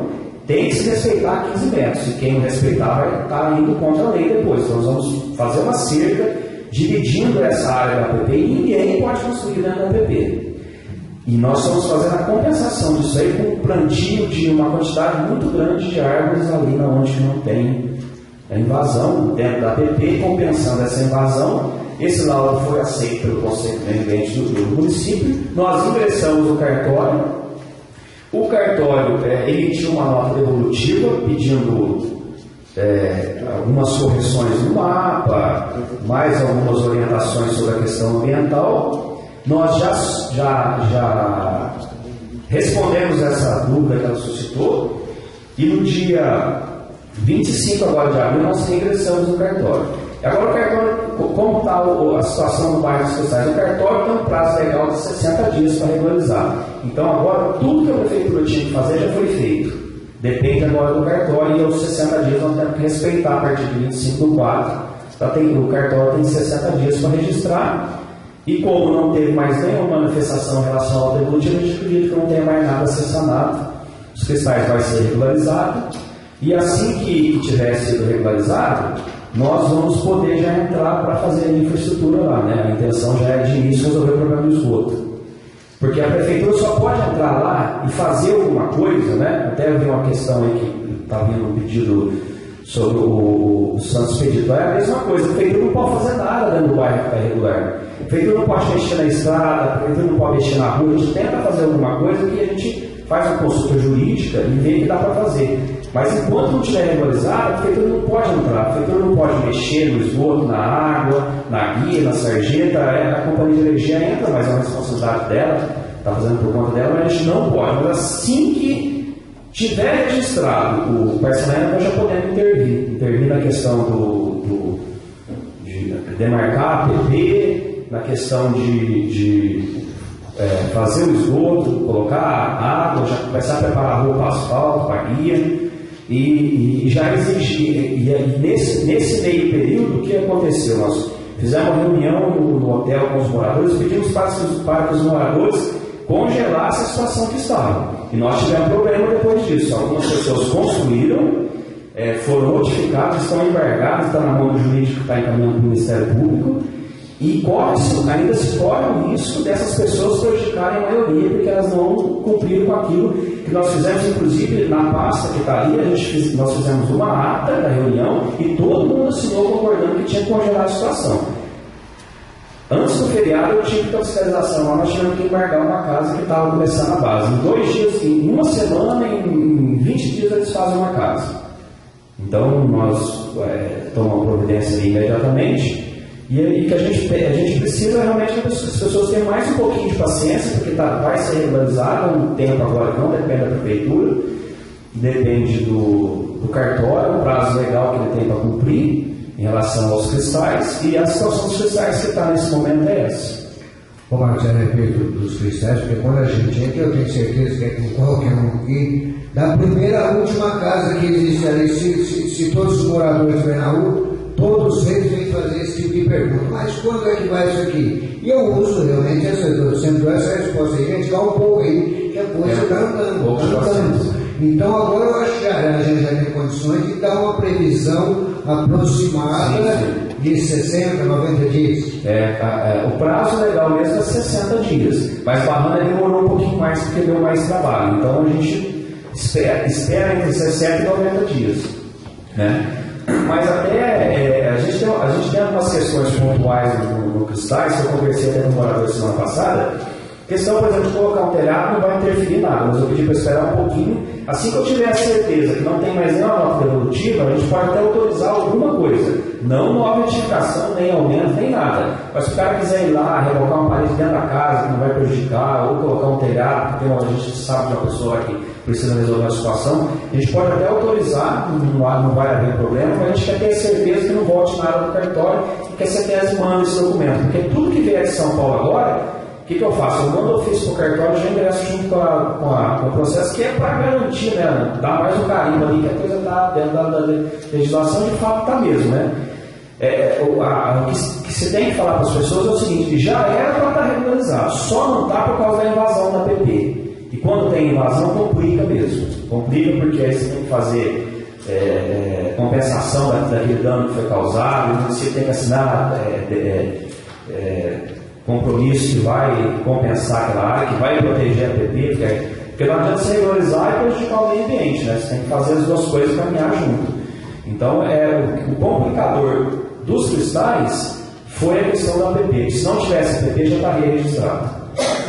tem que se respeitar 15 metros. E quem não respeitar vai estar indo contra a lei depois. Então nós vamos fazer uma cerca dividindo essa área da PP e ninguém pode construir dentro da PP. E nós estamos fazendo a compensação disso aí com o plantio de uma quantidade muito grande de árvores ali onde não tem a invasão dentro da PP, compensando essa invasão. Esse laudo foi aceito pelo Conselho de Meio Ambiente do município. Nós ingressamos no cartório. O cartório emitiu uma nota devolutiva pedindo algumas correções no mapa, mais algumas orientações sobre a questão ambiental. Nós já respondemos essa dúvida que ela suscitou e no dia 25 agora de abril nós regressamos no cartório. Agora o cartório, como está a situação do bairro dos Cristais? O cartório tem um prazo legal de 60 dias para regularizar. Então agora tudo que a prefeitura tinha que fazer já foi feito. Depende agora do cartório e aos 60 dias nós temos que respeitar a partir de 25/4. O cartório tem 60 dias para registrar. E como não teve mais nenhuma manifestação em relação ao devolutivo, a gente acredita que não tem mais nada a ser sanado. Os cristais vai ser regularizado. E assim que tiver sido regularizado, nós vamos poder já entrar para fazer a infraestrutura lá, né? A intenção já é de início resolver o problema do esgoto. Porque a prefeitura só pode entrar lá e fazer alguma coisa, né? Até eu vi uma questão aí que está vindo um pedido sobre o Santos Pedido. É a mesma coisa, a prefeitura não pode fazer nada dentro do bairro que está irregular. A prefeitura não pode mexer na estrada, a prefeitura não pode mexer na rua, a gente tenta fazer alguma coisa que a gente faz uma consulta jurídica e vê que dá para fazer. Mas enquanto não estiver regularizado, a prefeitura não pode entrar, a prefeitura não pode mexer no esgoto, na água, na guia, na sarjeta, a companhia de energia entra, mas é uma responsabilidade dela, está fazendo por conta dela, mas a gente não pode. Mas assim que tiver registrado o parcelamento, nós já podemos intervir na questão de demarcar a PP, na questão de fazer o esgoto, colocar água, já começar a preparar a rua para asfalto, para guia, e já exigir. E nesse meio período, o que aconteceu? Nós fizemos uma reunião no hotel com os moradores, pedimos para que os moradores congelassem a situação que estava. E nós tivemos problema depois disso. Algumas pessoas construíram, foram notificadas, estão embargadas, está na mão do jurídico que está encaminhando para o Ministério Público. E ainda se corre o risco dessas pessoas prejudicarem a maioria, porque elas não cumpriram com aquilo que nós fizemos, inclusive na pasta que está ali, nós fizemos uma ata da reunião e todo mundo assinou concordando que tinha que congelar a situação. Antes do feriado eu tive que fiscalização lá, nós tivemos que embargar uma casa que estava começando a base. Em 2 dias, em uma semana, em 20 dias eles fazem uma casa. Então nós tomamos providência ali imediatamente. E que a gente precisa realmente que as pessoas tenham mais um pouquinho de paciência, porque vai ser regularizado um tempo agora, não depende da prefeitura, depende do cartório, o prazo legal que ele tem para cumprir em relação aos cristais, e a situação dos cristais que está nesse momento é essa. Ô Marcos, a respeito dos cristais, porque quando a gente entra, eu tenho certeza que é com qualquer um aqui, da primeira à última casa que existe ali, se todos os moradores estiverem na rua, todos eles vêm fazer esse tipo de pergunta. Mas quando é que vai isso aqui? E eu uso realmente sendo essa resposta aí, gente, dá um pouco aí, que a coisa está andando. Então agora eu acho que a gente já tem condições de dar uma previsão aproximada de 60, 90 dias. O prazo legal mesmo é 60 dias, mas Barrana demorou um pouquinho mais porque deu mais trabalho. Então a gente espera entre 60 e 90 dias, né? Mas até a gente tem algumas questões pontuais no Cristais, que eu conversei até com o morador semana passada. Questão, por exemplo, de colocar um telhado não vai interferir em nada, mas eu pedi para esperar um pouquinho. Assim que eu tiver a certeza que não tem mais nenhuma nota devolutiva, a gente pode até autorizar alguma coisa. Não nova edificação, nem aumento, nem nada. Mas se o cara quiser ir lá, revocar uma parede dentro da casa que não vai prejudicar, ou colocar um telhado, porque a gente sabe de uma pessoa que precisa resolver a situação, a gente pode até autorizar, não vai haver problema, mas a gente quer ter certeza que não volte nada do cartório e que a CETESB manda esse documento. Porque tudo que vier de São Paulo agora, o que eu faço? Eu mando ofício para o cartório e já ingresso junto com o processo, que é para garantir, né? Dar mais um carimbo ali, que a coisa está dentro da legislação, de fato está mesmo, né? O que se tem que falar para as pessoas é o seguinte: já era para estar regularizado, só não está por causa da invasão da PP. E quando tem invasão, complica mesmo. Complica porque aí você tem que fazer compensação daquele dano que foi causado, você tem que assinar compromisso que vai compensar aquela área, que vai proteger a PP, porque não adianta você regularizar e prejudicar o meio ambiente, né? Você tem que fazer as duas coisas caminhar junto. Então, o complicador dos cristais foi a questão da PP. Se não tivesse a PP, já estaria registrado.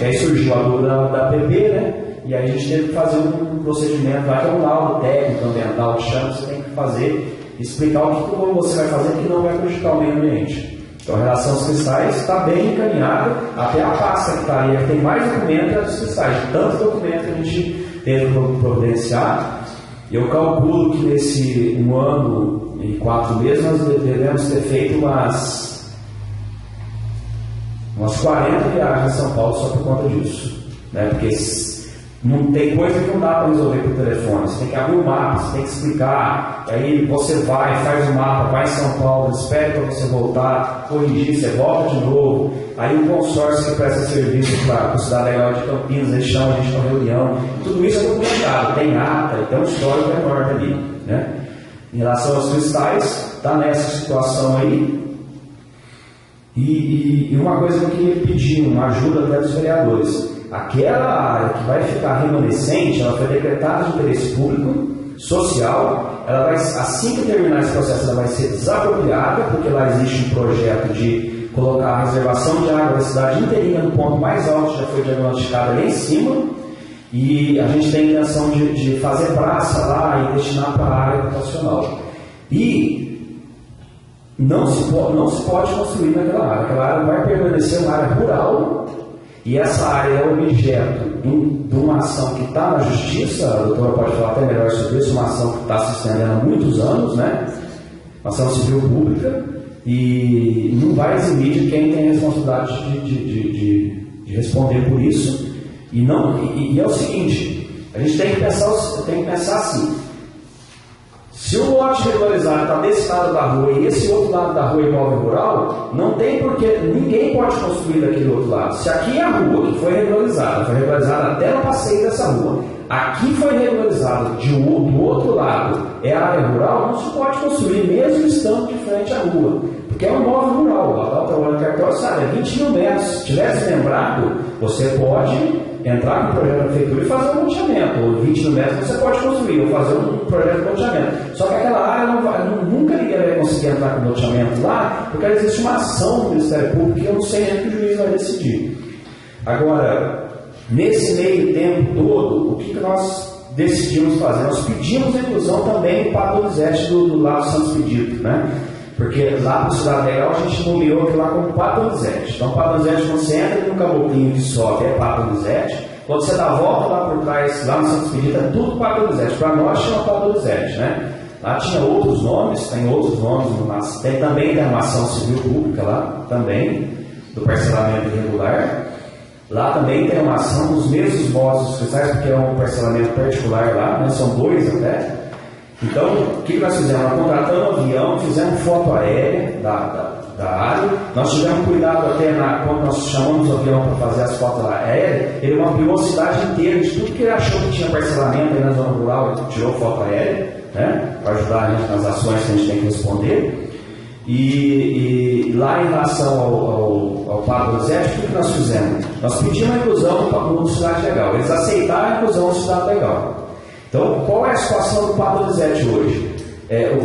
E aí surgiu a dúvida da PP, né? E aí a gente teve que fazer um procedimento lá, que é um laudo técnico ambiental que chama, você tem que fazer, explicar o que você vai fazer que não vai prejudicar o meio ambiente. Então, a relação aos cristais está bem encaminhada, até a pasta que está aí, que tem mais documento que a dos cristais, tanto documento que a gente teve que providenciar. Eu calculo que nesse 1 ano e 4 meses nós devemos ter feito umas 40 viagens a São Paulo só por conta disso, né? Porque não tem coisa que não dá para resolver por telefone. Você tem que abrir o mapa, você tem que explicar. Aí você vai, faz o mapa, vai em São Paulo, espera para você voltar, corrigir, você volta de novo. Aí o consórcio que presta serviço para a Cidade Legal de Campinas, eles chamam a gente para reunião. Tudo isso é documentado, tem ata, tem um histórico enorme ali, né? Em relação aos cristais, está nessa situação aí. E uma coisa que eu queria pedir, uma ajuda até dos vereadores. Aquela área que vai ficar remanescente, ela foi decretada de interesse público, social, ela vai, assim que terminar esse processo, ela vai ser desapropriada, porque lá existe um projeto de colocar a reservação de água da cidade inteirinha no ponto mais alto, que já foi diagnosticado ali em cima, e a gente tem a intenção de fazer praça lá e destinar para a área habitacional. E não se pode construir naquela área vai permanecer uma área rural. E essa área é objeto de uma ação que está na justiça, a doutora pode falar até melhor sobre isso, uma ação que está se estendendo há muitos anos, né? Uma ação civil pública, e não vai eximir de quem tem a responsabilidade de responder por isso. E é o seguinte, a gente tem que pensar assim: se o lote regularizado está desse lado da rua e esse outro lado da rua é imóvel rural, não tem porque ninguém pode construir daquele outro lado. Se aqui é a rua que foi regularizada até no passeio dessa rua, aqui foi regularizado do outro lado é a área rural, não se pode construir mesmo estando de frente à rua, porque é um imóvel rural. O trabalho do cartório sabe, é 20 mil metros. Se tivesse lembrado, você pode entrar com o projeto da prefeitura e fazer um loteamento, ou 20 mil metros você pode construir, ou fazer um projeto de loteamento. Só que aquela área nunca ninguém vai conseguir entrar com loteamento lá, porque existe uma ação do Ministério Público que eu não sei nem que o juiz vai decidir. Agora, nesse meio tempo todo, o que nós decidimos fazer? Nós pedimos a inclusão também do Pato Donizete do Lado Santos Pedido, né? Porque lá para o Cidade Legal a gente nomeou aquilo lá como Pato Donizete. Então, Pato Donizete, quando você entra no caboclinho que sobe, é Pato Donizete. Quando você dá a volta lá por trás, lá no Santo Expedito, é tudo Pato Donizete. Para nós chama Pato Donizete, né? Lá tinha outros nomes, tem outros nomes, tem também a ação civil pública lá, também, do parcelamento irregular. Lá também tem uma ação dos mesmos modos dos cristais, porque é um parcelamento particular lá, né? São 2 até. Então, o que nós fizemos? Nós contratamos um avião, fizemos foto aérea da área. Nós tivemos cuidado até quando nós chamamos o avião para fazer as fotos aéreas, ele mapeou a cidade inteira de tudo que ele achou que tinha parcelamento aí na zona rural, ele tirou foto aérea, né? Para ajudar a gente nas ações que a gente tem que responder. E lá em relação ao Pato Donizete, o que nós fizemos? Nós pedimos a inclusão no Cidade Legal. Eles aceitaram a inclusão no Cidade Legal. Então, qual é a situação do Pato Donizete hoje?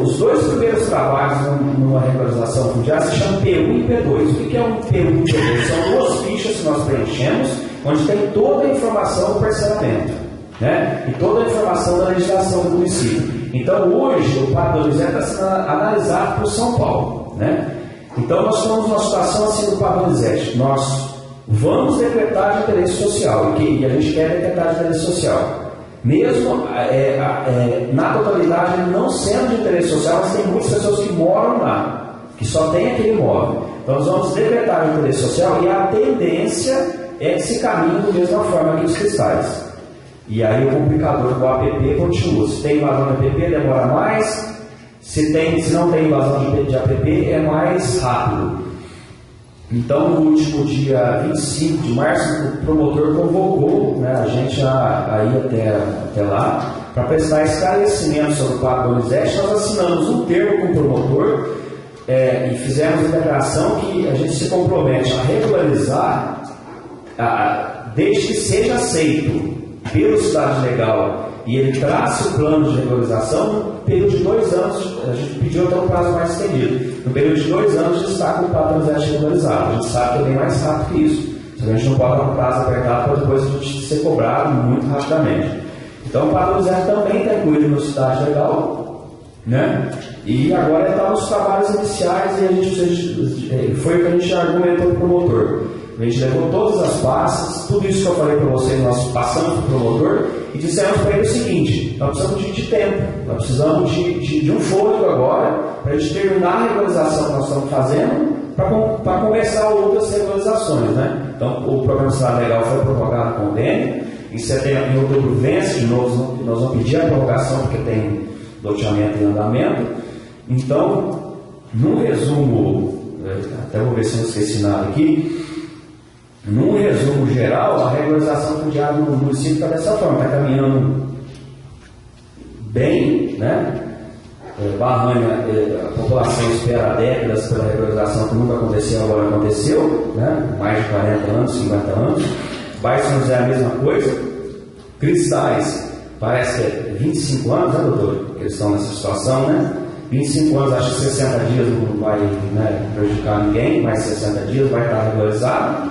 Os 2 primeiros trabalhos numa regularização fundiária se chamam P1 e P2. O que é um P1 e P2? São 2 fichas que nós preenchemos, onde tem toda a informação do parcelamento, né? E toda a informação da legislação do município. Então, hoje, o Pato Donizete está sendo analisado por São Paulo, né? Então, nós estamos numa situação assim do Pato Donizete. Nós vamos decretar de interesse social, e a gente quer decretar de interesse social. Mesmo na totalidade não sendo de interesse social, mas tem muitas pessoas que moram lá, que só tem aquele imóvel. Então nós vamos decretar de interesse social e a tendência é que se caminhe da mesma forma que os cristais. E aí o complicador do APP continua. Se tem invasão de APP, demora mais. Se não tem invasão de APP, é mais rápido. Então, no último dia 25 de março, o promotor convocou, né, a gente a ir até lá para prestar esclarecimento sobre o Pato Donizete. Nós assinamos um termo com o promotor e fizemos a declaração que a gente se compromete a regularizar desde que seja aceito pelo Cidade Legal e ele traça o plano de regularização no período de 2 anos. A gente pediu até um prazo mais estendido. No período de 2 anos de estar com o Pato Donizete regularizado. A gente sabe que é bem mais rápido que isso. A gente não pode dar um prazo apertado para depois a gente ser cobrado muito rapidamente. Então o Pato Donizete também está incluído no Cidade Legal, né? E agora está nos trabalhos iniciais e foi o que a gente argumentou para o promotor. A gente levou todas as pastas, tudo isso que eu falei para vocês, nós passamos para o promotor e dissemos para ele o seguinte: nós precisamos de tempo, nós precisamos de um fôlego agora para a gente terminar a regularização que nós estamos fazendo para começar outras regularizações, né? Então o programa Cidade Legal foi prorrogado com o convênio, em outubro vence de novo, nós vamos pedir a prorrogação porque tem loteamento em andamento. Então, num resumo, até vou ver se não esqueci nada aqui. Num resumo geral, a regularização fundiária no município está dessa forma, está caminhando bem, né? Barranha, a população espera décadas pela regularização que nunca aconteceu, agora aconteceu, né? Mais de 40 anos, 50 anos. Bairro São José é a mesma coisa. Cristais, parece que é 25 anos, né, doutor? Que eles estão nessa situação, né? 25 anos, acho que 60 dias não vai, né, prejudicar ninguém, mas 60 dias vai estar regularizado.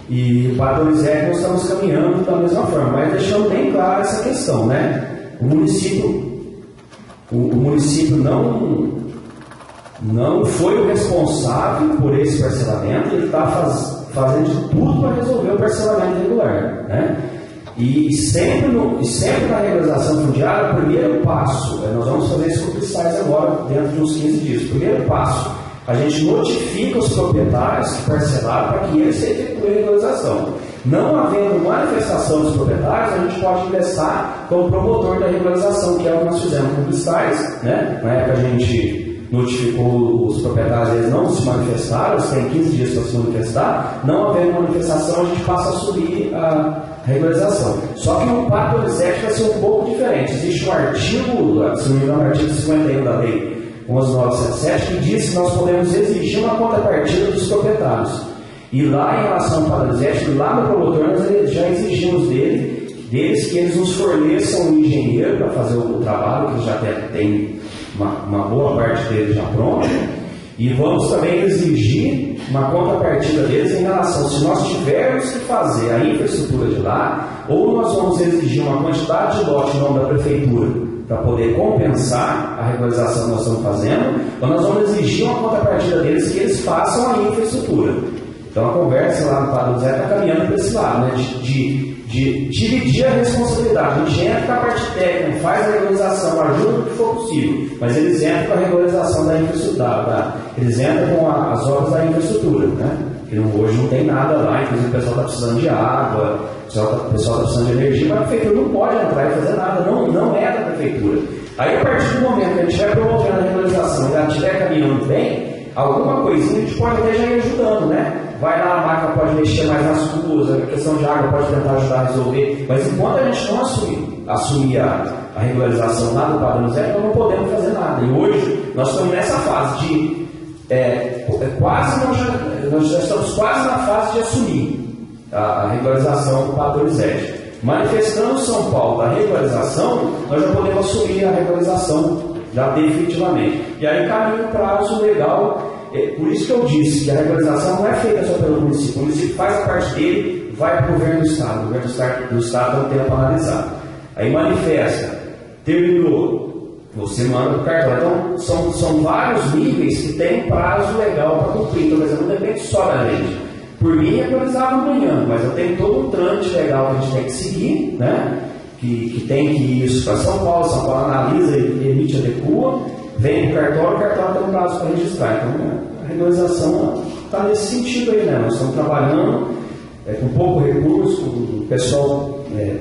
E o Pato Donizete nós estamos caminhando da mesma forma, mas deixando bem clara essa questão, né? O município não foi o responsável por esse parcelamento, ele está fazendo de tudo para resolver o parcelamento irregular, né? E sempre na regularização fundiária, o primeiro passo, nós vamos fazer isso com cristais agora, dentro de uns 15 dias. O primeiro passo, a gente notifica os proprietários que parcelaram para que eles efetuem a regularização. Não havendo manifestação dos proprietários, a gente pode ingressar como promotor da regularização, que é o que nós fizemos com cristais, né? Na época a gente notificou os proprietários, eles não se manifestaram, eles têm 15 dias para se manifestar. Não havendo manifestação, a gente passa a subir a regularização. Só que o Pato Donizete vai ser um pouco diferente. Existe um artigo, se não me engano, o artigo 51 da lei 11.977, que diz que nós podemos exigir uma contrapartida dos proprietários. E lá, em relação ao Pato Donizete, lá no promotor, nós já exigimos deles que eles nos forneçam um engenheiro para fazer o trabalho, que já tem uma boa parte dele já pronto. E vamos também exigir uma contrapartida deles em relação, se nós tivermos que fazer a infraestrutura de lá, ou nós vamos exigir uma quantidade de lote em nome da prefeitura para poder compensar a regularização que nós estamos fazendo, ou nós vamos exigir uma contrapartida deles que eles façam a infraestrutura. Então a conversa lá no Padre José está caminhando para esse lado, né? De dividir a responsabilidade. A gente entra com a parte técnica, faz a regularização, ajuda o que for possível, mas eles entram com a regularização da infraestrutura, eles entram com as obras da infraestrutura, né? Que hoje não tem nada lá, inclusive o pessoal está precisando de água, o pessoal está precisando de energia, mas a prefeitura não pode entrar e fazer nada, não é da prefeitura. Aí a partir do momento que a gente estiver promovendo a regularização e ela estiver caminhando bem, alguma coisinha a gente pode até já ir ajudando, né? Vai lá, a máquina pode mexer mais nas ruas, a questão de água pode tentar ajudar a resolver, mas enquanto a gente não assumir a regularização lá do Padre José, nós não podemos fazer nada. E hoje nós estamos nessa fase de nós já estamos quase na fase de assumir a regularização do Padre José. Manifestando São Paulo da regularização, nós já podemos assumir a regularização já definitivamente. E aí caminha um prazo legal. Por isso que eu disse que a regularização não é feita só pelo município. O município faz a parte dele, vai para o governo do Estado. O governo do Estado não tem para analisar. Aí manifesta, terminou, você manda para o cartório. Então são vários níveis que tem prazo legal para cumprir. Então, mas não depende só da gente. Por mim, regularizava amanhã, mas eu tenho todo um trâmite legal que a gente tem que seguir, né? Que tem que ir isso para São Paulo analisa e emite, adequa, vem para o cartório tem um prazo para registrar. Então a regularização está nesse sentido aí, né? Nós estamos trabalhando com pouco recurso, com o pessoal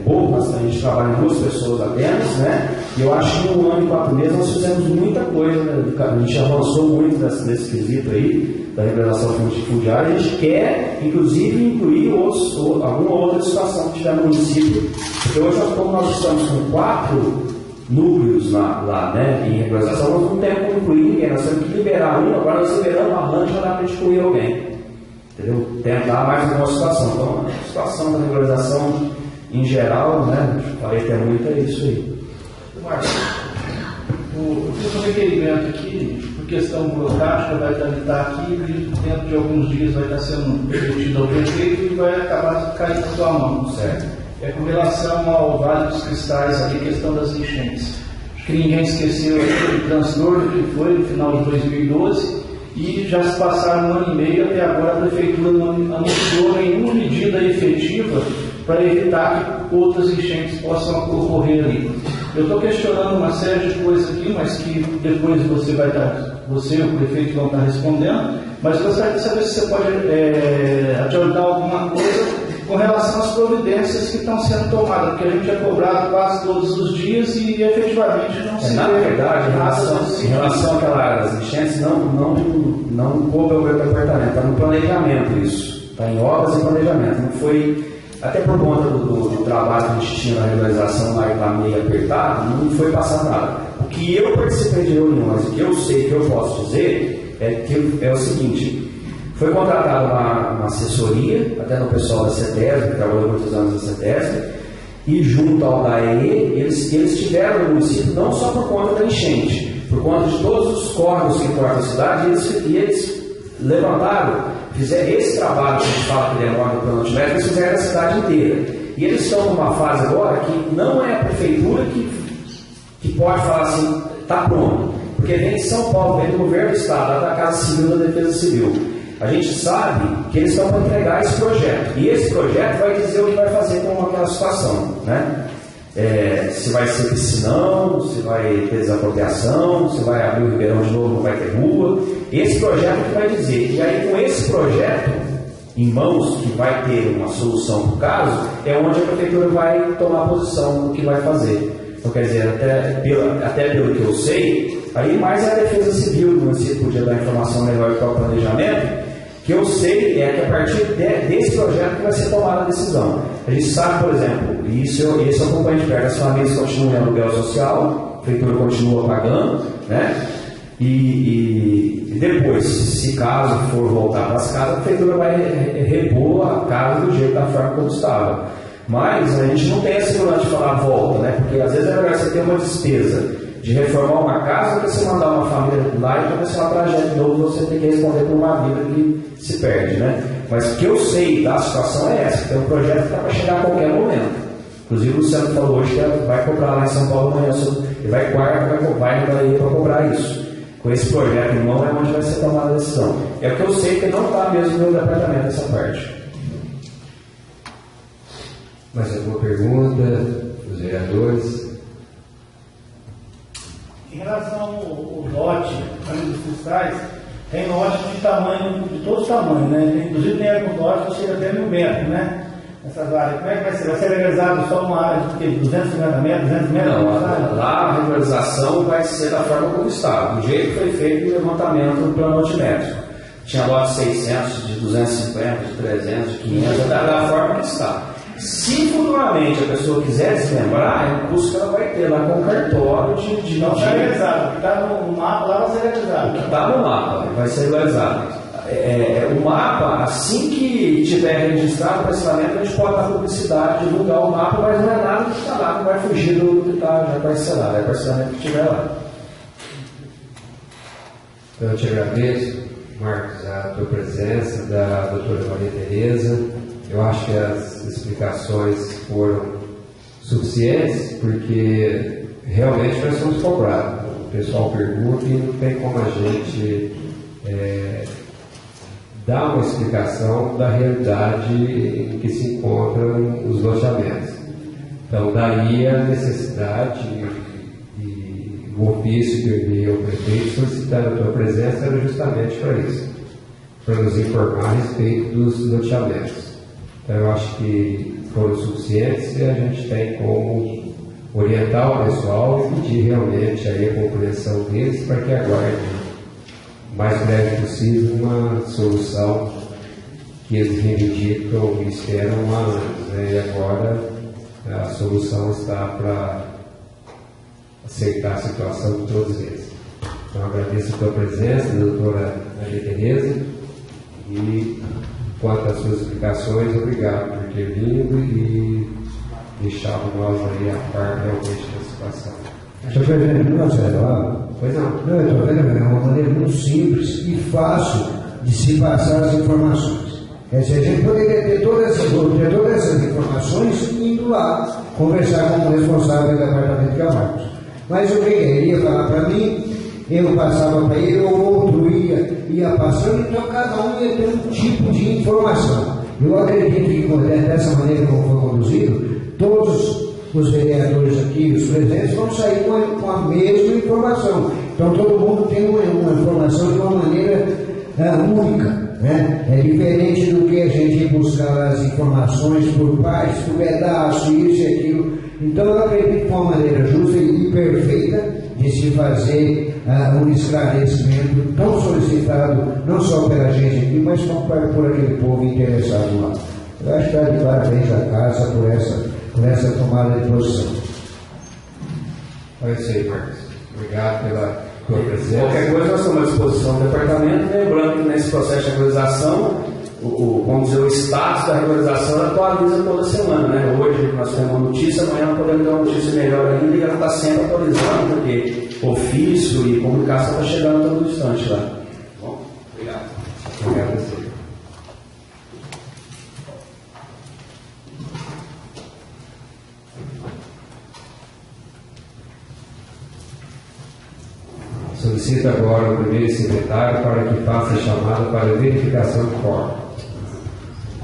pouco, mas a gente trabalha em 2 pessoas apenas, né? E eu acho que em 1 ano e 4 meses nós fizemos muita coisa, né? A gente avançou muito nesse quesito aí, da regularização fundiária. A gente quer, inclusive, incluir alguma outra situação que tiver no município, porque hoje nós estamos com 4 núcleos lá, né, em regularização, nós não temos como incluir ninguém, nós temos que liberar um, agora nós liberamos a RAN, já dá para a gente incluir alguém, entendeu? Tentar mais uma situação. Então, a situação da regularização em geral, né, falei até muito, é isso aí. Marcos, eu fiz um requerimento aqui, por questão burocrática, vai tramitar aqui e dentro de alguns dias vai estar sendo remetido ao prefeito e vai acabar caindo na sua mão, certo? Com relação ao Vale dos Cristais, ali, questão das enchentes. Acho que ninguém esqueceu o transtorno que foi no final de 2012 e já se passaram 1 ano e meio, até agora a Prefeitura não anunciou nenhuma medida efetiva para evitar que outras enchentes possam ocorrer ali. Eu estou questionando uma série de coisas aqui, mas que depois você e o prefeito vão estar respondendo, mas gostaria de saber se você pode adiantar alguma coisa com relação às providências que estão sendo tomadas, porque a gente é cobrado quase todos os dias e efetivamente não se na verdade, em relação àquelas enchentes, não coube ao meu departamento, está no planejamento isso, está em obras e planejamento, não foi, até por conta do trabalho que a gente tinha na regularização lá e está meio apertado, não foi passado nada. O que eu participei de reuniões, o que eu sei, que eu posso dizer, é o seguinte: foi contratada uma assessoria, até no pessoal da CETESB, que trabalhou muitos anos na CETESB, e junto ao DAE, eles tiveram no município não só por conta da enchente, por conta de todos os córregos que cortam a cidade, e eles levantaram, fizeram esse trabalho que a gente fala que demora no plano de eles fizeram a cidade inteira. E eles estão numa fase agora que não é a prefeitura que pode falar assim, está pronto, porque vem de São Paulo, vem do governo do Estado, da Casa Civil, da Defesa Civil. A gente sabe que eles estão para entregar esse projeto. E esse projeto vai dizer o que vai fazer com aquela situação, né? Se vai ser piscinão, se vai ter desapropriação, se vai abrir o Ribeirão de novo, não vai ter rua. Esse projeto que vai dizer. E aí, com esse projeto em mãos, que vai ter uma solução para o caso, é onde a prefeitura vai tomar posição do que vai fazer. Então, quer dizer, até pelo que eu sei, aí mais a Defesa Civil do município podia dar informação melhor para o planejamento, que eu sei é que a partir desse projeto que vai ser tomada a decisão. A gente sabe, por exemplo, e isso eu acompanho de perto, as famílias continuam em aluguel social, a prefeitura continua pagando, né? E depois, se caso for voltar para as casas, a prefeitura vai repor a casa do jeito, da forma como estava. Mas a gente não tem a segurança de falar volta, né? Porque às vezes é melhor você ter uma despesa de reformar uma casa do que você mandar uma família lá e começar uma tragédia de novo, você tem que responder por uma vida que se perde, né? Mas o que eu sei da situação é essa, tem um projeto que está para chegar a qualquer momento. Inclusive o Luciano falou hoje que vai cobrar lá em São Paulo amanhã, ele vai quarta, vai para cobrar isso. Com esse projeto em mão é onde vai ser tomada a decisão. É o que eu sei que não está mesmo no meu departamento essa parte. Mais alguma pergunta dos vereadores? Em relação ao lote, dos cristais, tem lote de tamanho, de todos os tamanhos, né? Inclusive tem alguns lotes que chega até 1.000 metros, né? Nessas áreas. Como é que vai ser? Vai ser legalizado só uma área de 250 metros, 200 metros? Não, lá a regularização vai ser da forma como está. Do jeito que foi feito o levantamento do plano altimétrico. Tinha lote de 600, de 250, de 300, de 500, da forma que está. Se futuramente a pessoa quiser desmembrar, é um custo que ela vai ter lá com o cartório de não está legalizado. O que está no mapa lá vai ser legalizado. O que está no mapa vai ser legalizado. O mapa, assim que tiver registrado o parcelamento, a gente pode dar publicidade, divulgar o mapa, mas não é nada que está lá, não vai fugir do que está já parcelado, é parcelamento que tiver lá. Então, eu te agradeço, Marcos, a tua presença, da doutora Maria Tereza. Eu acho que as explicações foram suficientes, porque realmente nós somos cobrados. O pessoal pergunta e não tem como a gente dar uma explicação da realidade em que se encontram os loteamentos. Então, daí a necessidade e o ofício que eu enviei ao prefeito solicitando a tua presença era justamente para isso, para nos informar a respeito dos loteamentos. Então, eu acho que foram suficientes e a gente tem como orientar o pessoal e pedir realmente aí a compreensão deles para que aguardem o mais breve possível uma solução que eles reivindicam e esperam há anos, né? E agora a solução está para aceitar a situação de todos eles. Então, agradeço a tua presença, doutora Maria Tereza, e quanto às suas explicações, obrigado por ter vindo e deixado nós aí a par realmente da situação. Estou vendo, não, Zé, Pois não. Não, eu estou vendo, é uma maneira muito simples e fácil de se passar as informações. Quer dizer, a gente poderia ter todas essas informações indo lá conversar com o responsável do departamento, que é o Marcos. Mas o que ele ia falar para mim, eu passava para ele, ou outro ia passando, então cada um ia ter um tipo de informação. Eu acredito que dessa maneira como foi conduzido, todos os vereadores aqui, os presentes, vão sair com a mesma informação. Então todo mundo tem uma informação de uma maneira única, né? É diferente do que a gente buscar as informações por partes, por pedaço, isso e aquilo. Então eu acredito que foi uma maneira justa e perfeita de se fazer um esclarecimento tão solicitado, não só pela gente aqui, mas como por aquele povo interessado lá. Eu acho que está de parabéns à casa por essa tomada de posição. É isso aí, Marcos. Obrigado pela tua presença. Qualquer coisa nós estamos à disposição do departamento, lembrando que nesse processo de regularização, vamos dizer, o status da regularização atualiza toda semana, né? Hoje nós temos uma notícia, amanhã nós podemos dar uma notícia melhor ainda e ela está sempre atualizando, porque ofício e comunicação está chegando a todo instante lá. Bom, obrigado. Obrigado a você. Solicito agora o primeiro secretário para que faça a chamada para verificação de quórum.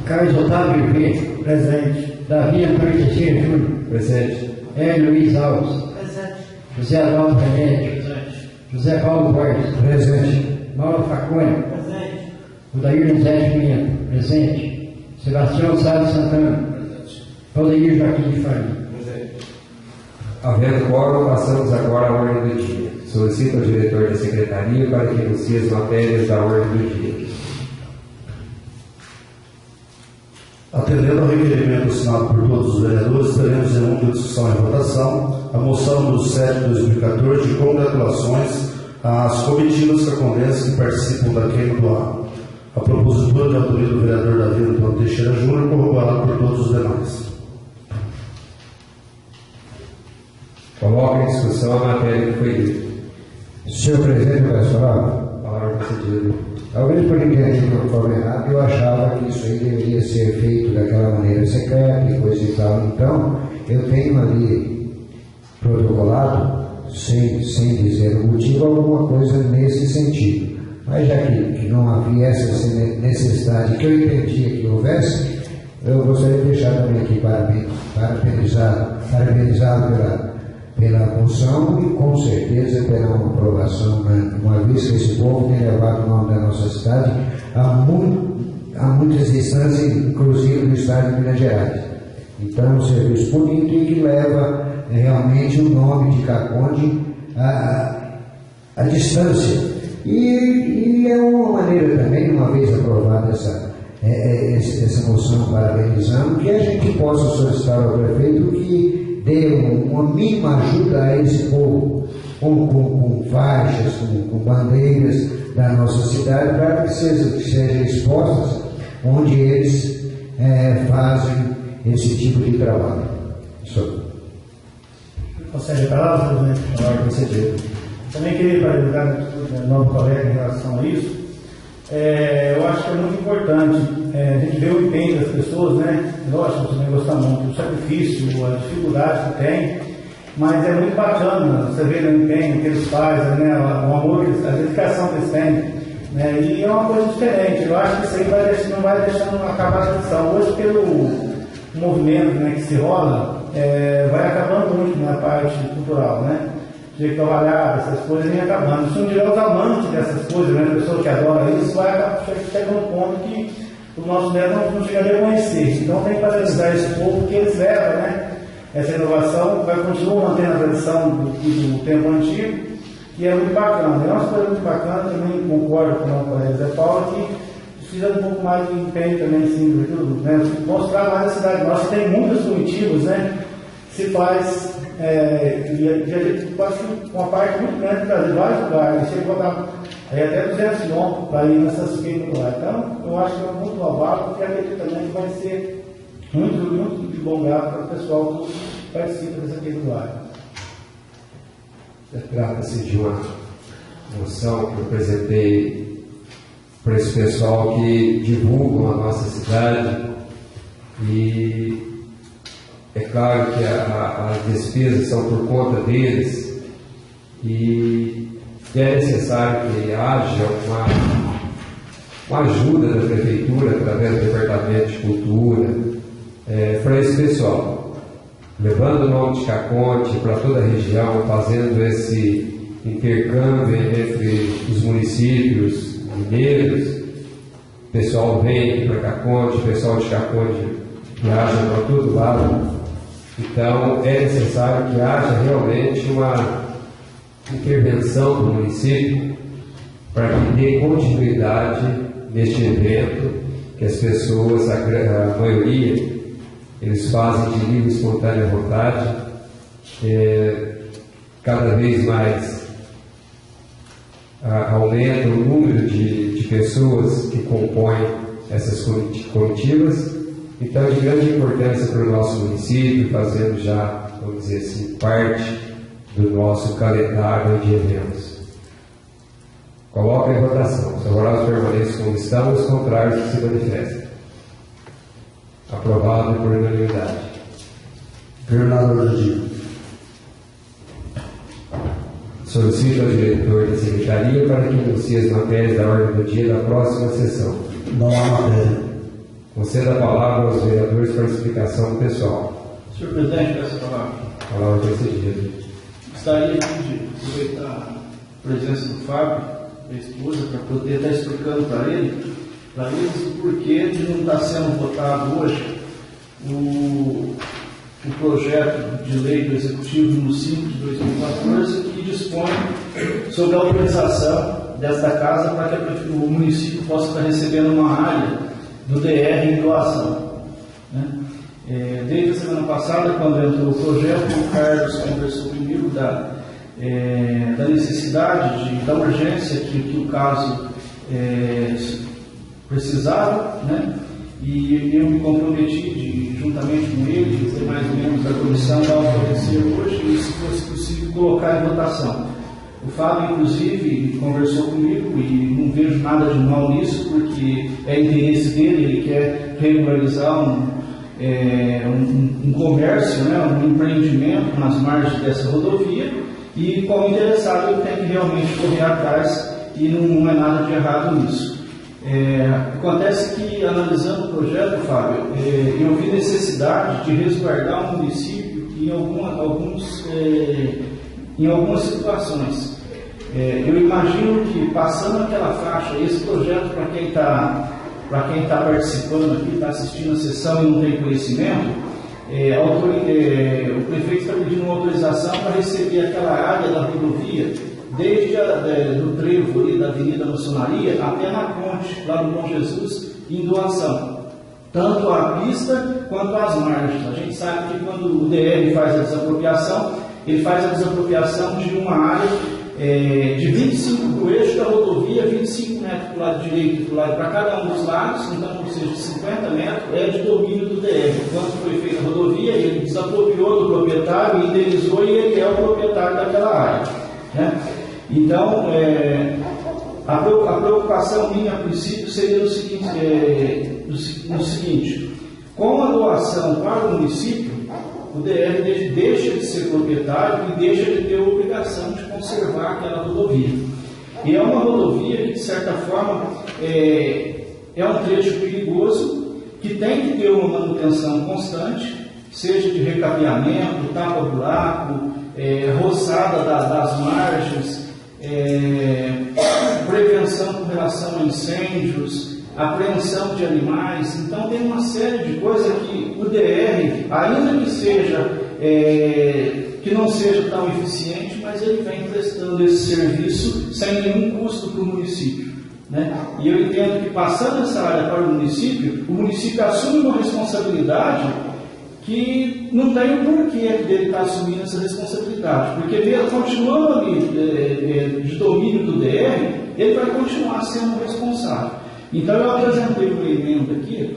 Carlos Otávio Ribeiro, presente. Davi Antônio Teixeira Júnior, Presente. Hélio Luiz Alves, Presente. José Adalto Remédio, Presente. José Paulo Borges, Presente. Mauro Facone, Presente. Odair José Pimenta, presente. Sebastião Salles Santana, presente. Aldeir Joaquim de Faria. Havendo quórum, passamos agora à ordem do dia. Solicito ao diretor da secretaria para que anuncie as matérias da ordem do dia. Atendendo ao requerimento assinado por todos os vereadores, teremos em única discussão e votação a moção do 7/2014 de congratulações às comitivas cacondenses que participam da queima do ar. A propositura de autoria do vereador Davi Antônio Teixeira Júnior, corroborada por todos os demais. Coloca em discussão a matéria que foi dita. Senhor presidente, pessoal, Palavra concedida. talvez por entender de uma forma errada, eu achava que isso aí deveria ser feito daquela maneira secreta e coisa e tal. Então, eu tenho ali protocolado, sem dizer o motivo, alguma coisa nesse sentido. Mas já que não havia essa necessidade que eu entendia que houvesse, eu gostaria de deixar também aqui parabenizado pela moção e com certeza terá uma aprovação, né? Uma vez que esse povo tem levado o nome da nossa cidade a muitas distâncias, inclusive no estado de Minas Gerais. Então é um serviço bonito e que leva realmente o nome de Caconde à distância. E é uma maneira também, uma vez aprovada essa moção, parabenizando, que a gente possa solicitar ao prefeito que dê uma mínima ajuda a esse povo, com faixas, com bandeiras da nossa cidade, para que sejam expostas onde eles fazem esse tipo de trabalho. Consegue a palavra, presidente? Palavra concedida. Também queria parabenizar o novo colega em relação a isso. Eu acho que é muito importante a gente ver o empenho das pessoas, né? Lógico, você vai gostar muito do sacrifício, a dificuldade que tem, mas é muito bacana você ver o empenho que eles fazem, né? O amor, a dedicação que eles têm, né? E é uma coisa diferente. Eu acho que isso aí não vai deixando acabar a tradição. Hoje, pelo movimento, né, que se rola, vai acabando muito na parte cultural, né? De trabalhar, essas coisas vem acabando. Se não tiver os amantes dessas coisas, né, a pessoa que adora isso, vai acabar chegando no ponto que o nosso neto não chegaria a conhecer. Então tem que parabenizar esse povo que eles levam, né? Essa inovação vai continuar mantendo a tradição do tempo antigo, que é muito bacana. É uma coisa muito bacana, também concordo com o colega Zé Paulo, que precisa de um pouco mais de empenho também, sim, né? Mostrar mais a cidade nossa. Tem muitos comitivos, né? Se faz. E a gente pode uma parte muito grande de vários lugares, chega a botar até 200 quilômetros para ir nessas queimas lá. Então, eu acho que é muito louvável, porque acredito também que vai ser muito de bom grado para o pessoal que participa dessa queima lá. Trata-se de uma moção que eu apresentei para esse pessoal que divulgam a nossa cidade e é claro que as despesas são por conta deles e é necessário que haja uma ajuda da Prefeitura, através do Departamento de Cultura, para esse pessoal, levando o nome de Caconde para toda a região, fazendo esse intercâmbio entre os municípios mineiros. O pessoal vem aqui para Caconde, o pessoal de Caconde viaja para todo lado. Então, é necessário que haja realmente uma intervenção do município para que dê continuidade neste evento, que as pessoas, a maioria, eles fazem de livre e espontânea vontade, cada vez mais aumenta o número de pessoas que compõem essas comitivas. Então, é de grande importância para o nosso município, fazendo já, vamos dizer assim, parte do nosso calendário de eventos. Coloca em votação. Os favoráveis permaneçam como estão, os contrários que se manifestem. Aprovado por unanimidade. Governador Jardim. Solicito ao diretor da Secretaria para que anuncie as matérias da ordem do dia da próxima sessão. Não há matéria. Conceda a palavra aos vereadores para explicação pessoal. Senhor presidente, peço a palavra. Palavra concedida. Gostaria de aproveitar a presença do Fábio, da esposa, para poder estar explicando para eles o porquê de não estar sendo votado hoje o projeto de lei do Executivo número 5 de 2014, que dispõe sobre a autorização desta casa para que o município possa estar recebendo uma área do DR em doação. Né? Desde a semana passada, quando entrou o projeto, o Carlos conversou comigo da necessidade, da urgência que o caso precisava, né? E eu me comprometi juntamente com ele, os demais membros da comissão, dar o parecer hoje e, se fosse possível, colocar em votação. O Fábio, inclusive, conversou comigo e não vejo nada de mal nisso, porque é interesse dele, ele quer regularizar um comércio, né, um empreendimento nas margens dessa rodovia, e como interessado ele tem que realmente correr atrás e não é nada de errado nisso. Acontece que, analisando o projeto, Fábio, eu vi necessidade de resguardar o município em algumas situações. Eu imagino que, passando aquela faixa, esse projeto, para quem está participando aqui, está assistindo a sessão e não tem conhecimento, o prefeito está pedindo uma autorização para receber aquela área da rodovia, desde do trevo ali da Avenida Maçonaria até na ponte, lá no Bom Jesus, em doação. Tanto a pista quanto as margens. A gente sabe que quando o DR faz a desapropriação, ele faz a desapropriação de uma área de 25 do eixo da rodovia, 25 metros para o lado direito e para o lado para cada um dos lados, então, ou seja, 50 metros é de domínio do DR. Quando foi feita a rodovia, ele desapropriou do proprietário, indenizou e ele é o proprietário daquela área, né? Então, a preocupação minha, a princípio, seria no seguinte: com a doação para o município, o DR deixa de ser proprietário e deixa de ter a obrigação de conservar aquela rodovia. E é uma rodovia que, de certa forma, é um trecho perigoso, que tem que ter uma manutenção constante, seja de recapeamento, tapa-buraco, roçada das margens, prevenção com relação a incêndios, apreensão de animais. Então tem uma série de coisas que o DR, ainda que não seja tão eficiente, mas ele vem prestando esse serviço sem nenhum custo para o município, né? E eu entendo que, passando essa área para o município assume uma responsabilidade que não tem o porquê dele estar assumindo essa responsabilidade, porque mesmo continuando ali de domínio do DR, ele vai continuar sendo responsável. Então eu apresentei uma emenda aqui,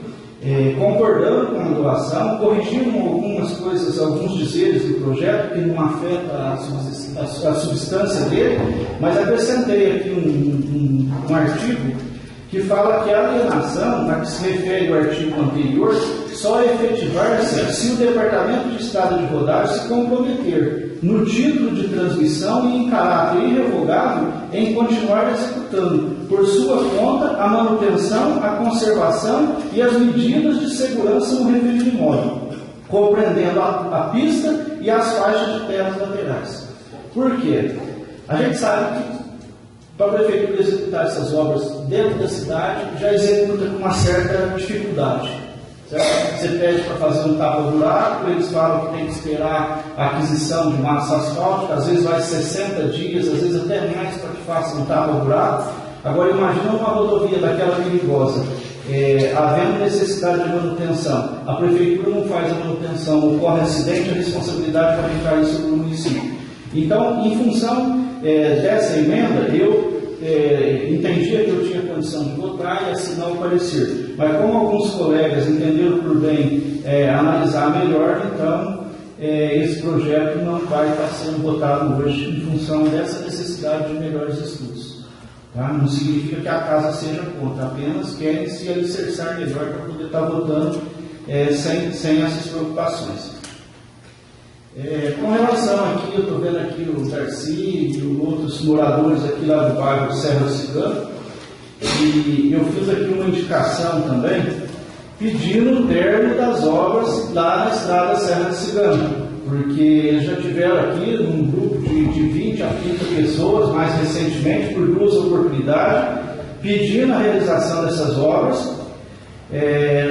concordando com a doação, corrigindo algumas coisas, alguns dizeres do projeto que não afeta a substância dele, mas acrescentei aqui um artigo que fala que a alienação, a que se refere ao artigo anterior, só é efetivar-se se o Departamento de Estrada de Rodagem se comprometer no título de transmissão e em caráter irrevogável em continuar executando por sua conta a manutenção, a conservação e as medidas de segurança no referido imóvel, compreendendo a pista e as faixas de terras laterais. Por quê? A gente sabe que, para a prefeitura executar essas obras dentro da cidade, já executa com uma certa dificuldade. Certo? Você pede para fazer um tapa-buraco, eles falam que tem que esperar a aquisição de massa asfáltica, às vezes vai 60 dias, às vezes até mais, para que faça um tapa-buraco. Agora imagina uma rodovia daquela perigosa, havendo necessidade de manutenção, a prefeitura não faz a manutenção, ocorre acidente, a responsabilidade vai ficar sobre o município. Então, em função dessa emenda, eu entendia que eu tinha condição de votar e assinar o parecer. Mas como alguns colegas entenderam por bem analisar melhor, então esse projeto não vai estar sendo votado hoje em função dessa necessidade de melhores estudos. Tá? Não significa que a casa seja contra, apenas querem se alicerçar melhor para poder estar votando sem essas preocupações. Com relação aqui, eu estou vendo aqui o Darcy e outros moradores aqui lá do bairro Serra Cigano, e eu fiz aqui uma indicação também, pedindo o término das obras lá na estrada Serra Cigano, porque eles já tiveram aqui um grupo de 20 a 30 pessoas, mais recentemente, por 2 oportunidades, pedindo a realização dessas obras.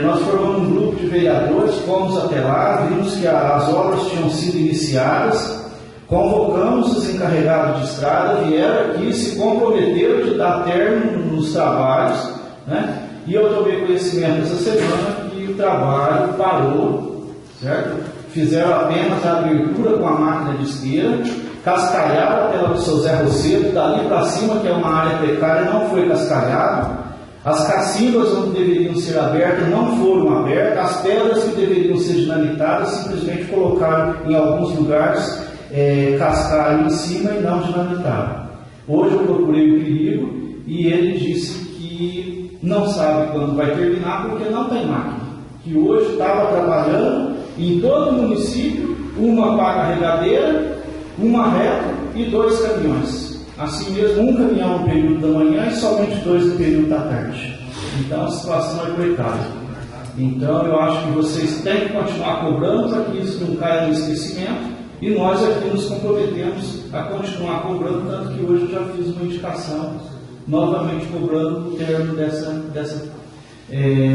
Nós formamos um grupo de vereadores, fomos até lá, vimos que as obras tinham sido iniciadas, convocamos os encarregados de estrada, vieram aqui, se comprometeram de dar término nos trabalhos, né? E eu tomei conhecimento essa semana que o trabalho parou, certo? Fizeram apenas a abertura com a máquina de esteira, cascalharam a tela do seu Zé Rocedo, dali para cima, que é uma área precária, não foi cascalhado. As cacimbas onde deveriam ser abertas não foram abertas, as pedras que deveriam ser dinamitadas simplesmente colocaram em alguns lugares, cascaram em cima e não dinamitaram. Hoje eu procurei o perigo e ele disse que não sabe quando vai terminar porque não tem máquina. Que hoje estava trabalhando em todo o município, uma pá carregadeira, uma reta e 2 caminhões. Assim mesmo, um caminhão no período da manhã e somente 2 no período da tarde. Então a situação é precária. Então eu acho que vocês têm que continuar cobrando para que isso não caia no esquecimento e nós aqui nos comprometemos a continuar cobrando, tanto que hoje eu já fiz uma indicação, novamente cobrando o termo dessa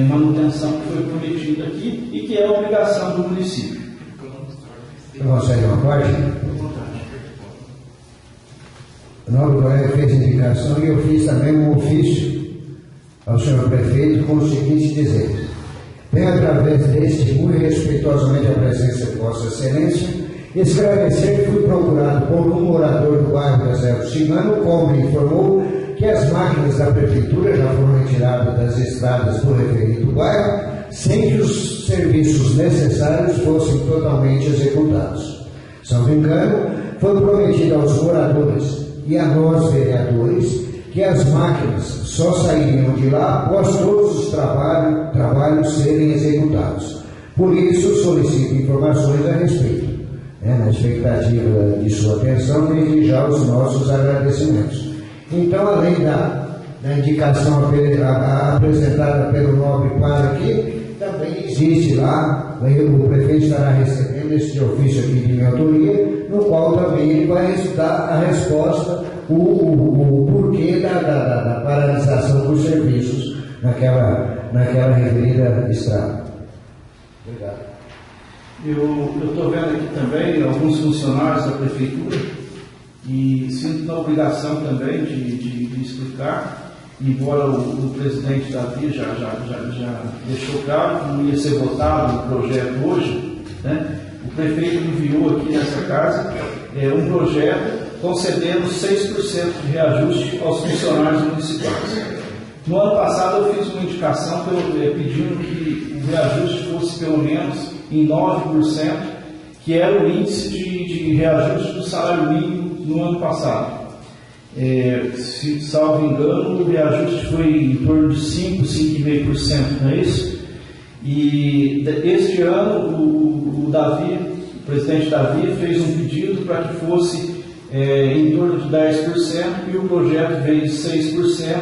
manutenção que foi prometida aqui e que é a obrigação do município. Você consegue uma parte? O novo colega fez indicação e eu fiz também um ofício ao senhor prefeito com os seguintes dizeres: venho através deste, muito respeitosamente a presença de Vossa Excelência, esclarecer que fui procurado por um morador do bairro da Zé Cimano, como me informou que as máquinas da prefeitura já foram retiradas das estradas do referido bairro, sem que os serviços necessários fossem totalmente executados. Salvo engano, foi prometido aos moradores e a nós, vereadores, que as máquinas só sairiam de lá após todos os trabalhos serem executados. Por isso, solicito informações a respeito. Na expectativa de sua atenção, desde já os nossos agradecimentos. Então, além da indicação apresentada pelo nobre quadro aqui, também existe lá, o prefeito estará recebendo esse ofício aqui de minha autoria, no qual também ele vai dar a resposta, o porquê da paralisação dos serviços naquela referida estrada. Obrigado. Eu estou vendo aqui também alguns funcionários da prefeitura e sinto na obrigação também de explicar, embora o presidente Davi já deixou claro que não ia ser votado o projeto hoje, né? O prefeito enviou aqui nessa casa um projeto concedendo 6% de reajuste aos funcionários municipais. No ano passado eu fiz uma indicação pedindo que o reajuste fosse pelo menos em 9%, que era o índice de reajuste do salário mínimo no ano passado. Se salvo engano, o reajuste foi em torno de 5,5%, não é isso? E este ano o presidente Davi fez um pedido para que fosse em torno de 10% e o projeto veio de 6%,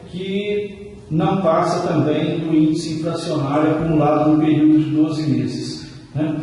que não passa também do índice inflacionário acumulado no período de 12 meses. Né?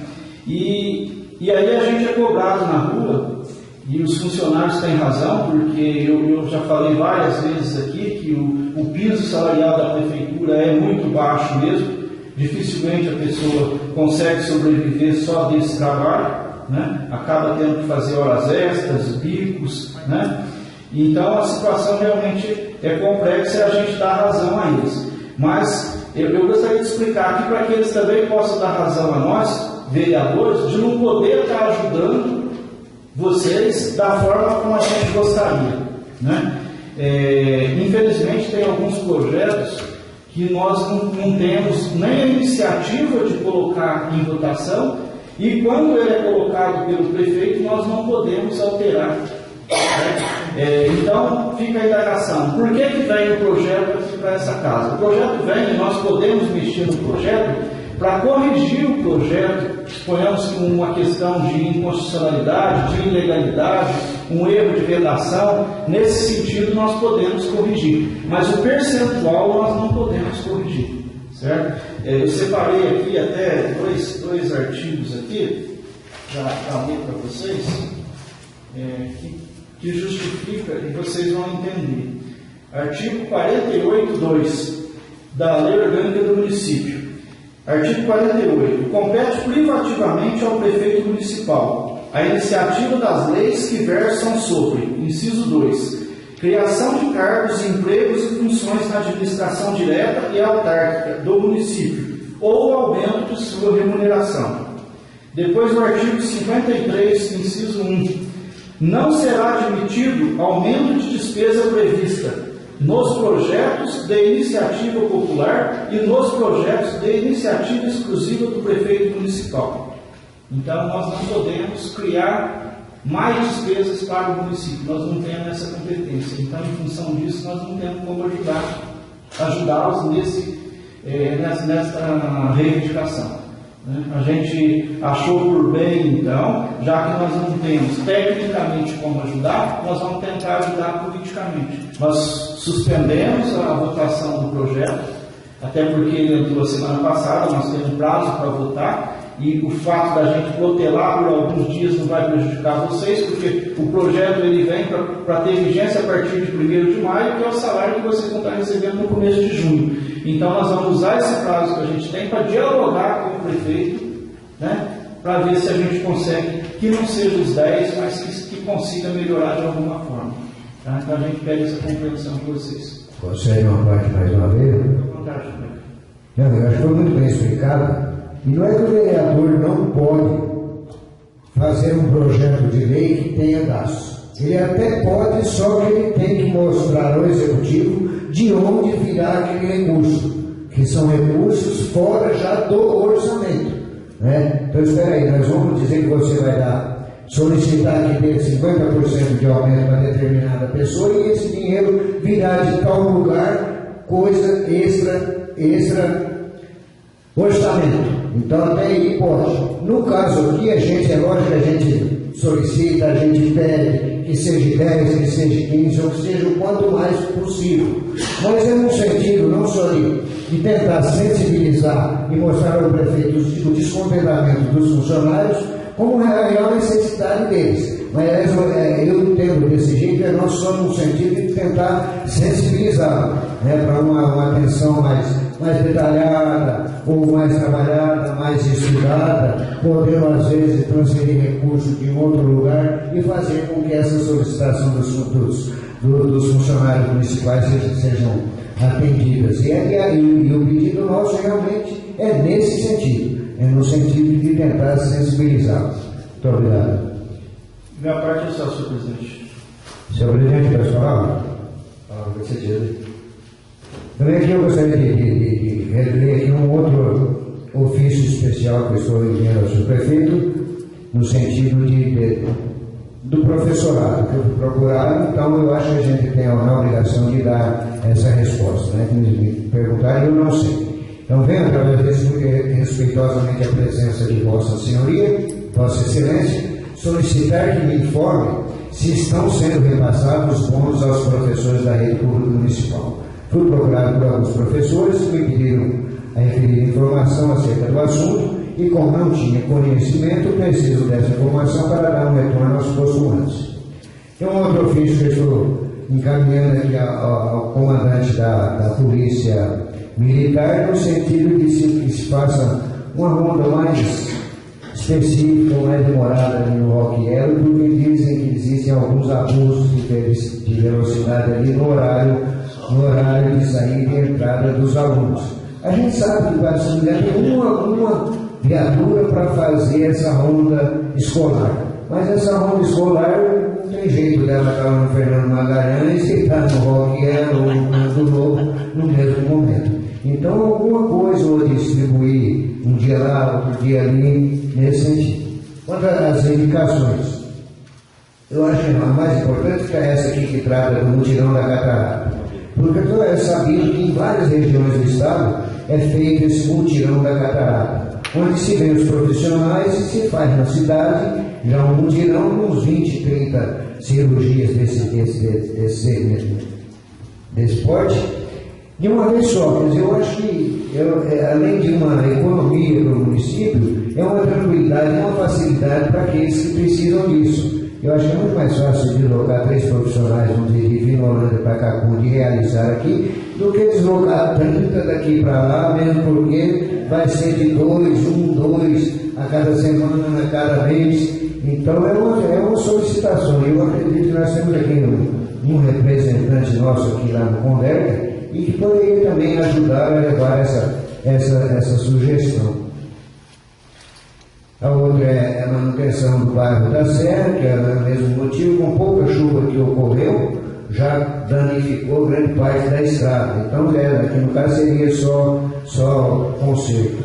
E aí a gente é cobrado na rua, e os funcionários têm razão, porque eu já falei várias vezes aqui que o piso salarial da prefeitura é muito baixo mesmo, dificilmente a pessoa consegue sobreviver só desse trabalho, né? Acaba tendo que fazer horas extras, bicos, né? Então a situação realmente é complexa e a gente dá razão a eles. Mas eu gostaria de explicar aqui para que eles também possam dar razão a nós, vereadores, de não poder estar ajudando vocês da forma como a gente gostaria, né? Infelizmente tem alguns projetos que nós não temos nem a iniciativa de colocar em votação, e quando ele é colocado pelo prefeito nós não podemos alterar, né? Então fica a indagação: por que vem o projeto aqui para essa casa? O projeto vem e nós podemos mexer no projeto para corrigir o projeto, suponhamos que uma questão de inconstitucionalidade, de ilegalidade, um erro de redação, nesse sentido nós podemos corrigir, mas o percentual nós não podemos corrigir, certo? Eu separei aqui até dois artigos aqui, para ler para vocês, que justifica e vocês vão entender. Artigo 48.2 da Lei Orgânica do Município. Artigo 48. Compete privativamente ao prefeito municipal a iniciativa das leis que versam sobre, inciso 2, criação de cargos, empregos e funções na administração direta e autárquica do município, ou aumento de sua remuneração. Depois, no artigo 53, inciso 1, não será admitido aumento de despesa prevista nos projetos de iniciativa popular e nos projetos de iniciativa exclusiva do prefeito municipal. Então, nós não podemos criar mais despesas para o município, nós não temos essa competência. Então, em função disso, nós não temos como ajudá-los nessa reivindicação. A gente achou por bem, então, já que nós não temos tecnicamente como ajudar, nós vamos tentar ajudar politicamente. Nós suspendemos a votação do projeto, até porque ele entrou semana passada, nós temos prazo para votar, e o fato da gente protelar por alguns dias não vai prejudicar vocês, porque o projeto ele vem para ter vigência a partir de 1º de maio, que é o salário que vocês vão estar recebendo no começo de junho. Então nós vamos usar esse prazo que a gente tem para dialogar com o prefeito, né, para ver se a gente consegue, que não seja os 10, mas que consiga melhorar de alguma forma. Tá? Então a gente pede essa compreensão de vocês. Consegue uma parte mais uma vez? Não, eu acho que foi muito bem explicado. E não é que o vereador não pode fazer um projeto de lei que tenha gastos. Ele até pode, só que ele tem que mostrar ao executivo de onde virá aquele recurso, que são recursos fora já do orçamento. Né? Então, espera aí, nós vamos dizer que você vai solicitar que dê 50% de aumento para determinada pessoa e esse dinheiro virá de tal lugar, coisa extra orçamento. Então até aí pode. No caso aqui, é lógico que a gente solicita, a gente pede que seja 10, que seja 15, ou que seja o quanto mais possível. Mas é no sentido não só de tentar sensibilizar e mostrar ao prefeito o descontentamento dos funcionários, como é a real necessidade deles. Mas eu entendo desse jeito, nós somos no sentido de tentar sensibilizar, né, para uma atenção mais detalhada, ou mais trabalhada, mais estudada, podendo às vezes transferir recursos de outro lugar e fazer com que essa solicitação dos funcionários municipais sejam atendidas. E o pedido nosso realmente é nesse sentido, é no sentido de tentar sensibilizá-los. Muito obrigado. Minha parte é só, senhor presidente. Senhor presidente, pessoal, também aqui eu gostaria de reler aqui um outro ofício especial que eu estou enviando ao senhor prefeito, no sentido do professorado que eu fui procurado. Então eu acho que a gente tem a obrigação de dar essa resposta, né? Que me perguntaram, eu não sei. Então venho através desse muito respeitosamente a presença de Vossa Senhoria, Vossa Excelência, solicitar que me informe se estão sendo repassados bônus aos professores da rede pública municipal. Fui procurado por alguns professores que me pediram a referir informação acerca do assunto e, como não tinha conhecimento, preciso dessa informação para dar um retorno aos postulantes. Tem um outro ofício que eu estou encaminhando aqui ao comandante da Polícia Militar, no sentido de que se faça uma ronda mais específica, mais demorada ali no Roquielo, porque dizem que existem alguns abusos de velocidade ali no horário de saída e entrada dos alunos. A gente sabe que vai se tem uma viatura para fazer essa ronda escolar, mas essa ronda escolar não tem jeito dela estar no Fernando Magalhães e estar no Roquielo ou no Novo no mesmo momento. Então, alguma coisa, ou distribuir um dia lá, outro dia ali, nesse sentido. Quanto às indicações, eu acho que a mais importante é essa aqui que trata do mutirão da catarata. Porque é sabido que em várias regiões do estado é feito esse mutirão da catarata, onde se vê os profissionais e se faz na cidade já um mutirão com uns 20, 30 cirurgias desse porte, de uma vez só. Quer dizer, eu acho que, além de uma economia para o município, é uma tranquilidade, é uma facilidade para aqueles que precisam disso. Eu acho que é muito mais fácil deslocar 3 profissionais, vamos dizer, de Vinolândia para Cacunda e realizar aqui, do que deslocar 30 daqui para lá, mesmo porque vai ser de 2 a cada semana, a cada mês. Então é uma solicitação. Eu acredito que nós temos aqui um representante nosso aqui lá no Conderca, e que poderia também ajudar a levar essa sugestão. A outra é a manutenção do bairro da Serra, que é o mesmo motivo, com pouca chuva que ocorreu, já danificou grande parte da estrada. Então, aqui no caso seria só conserto.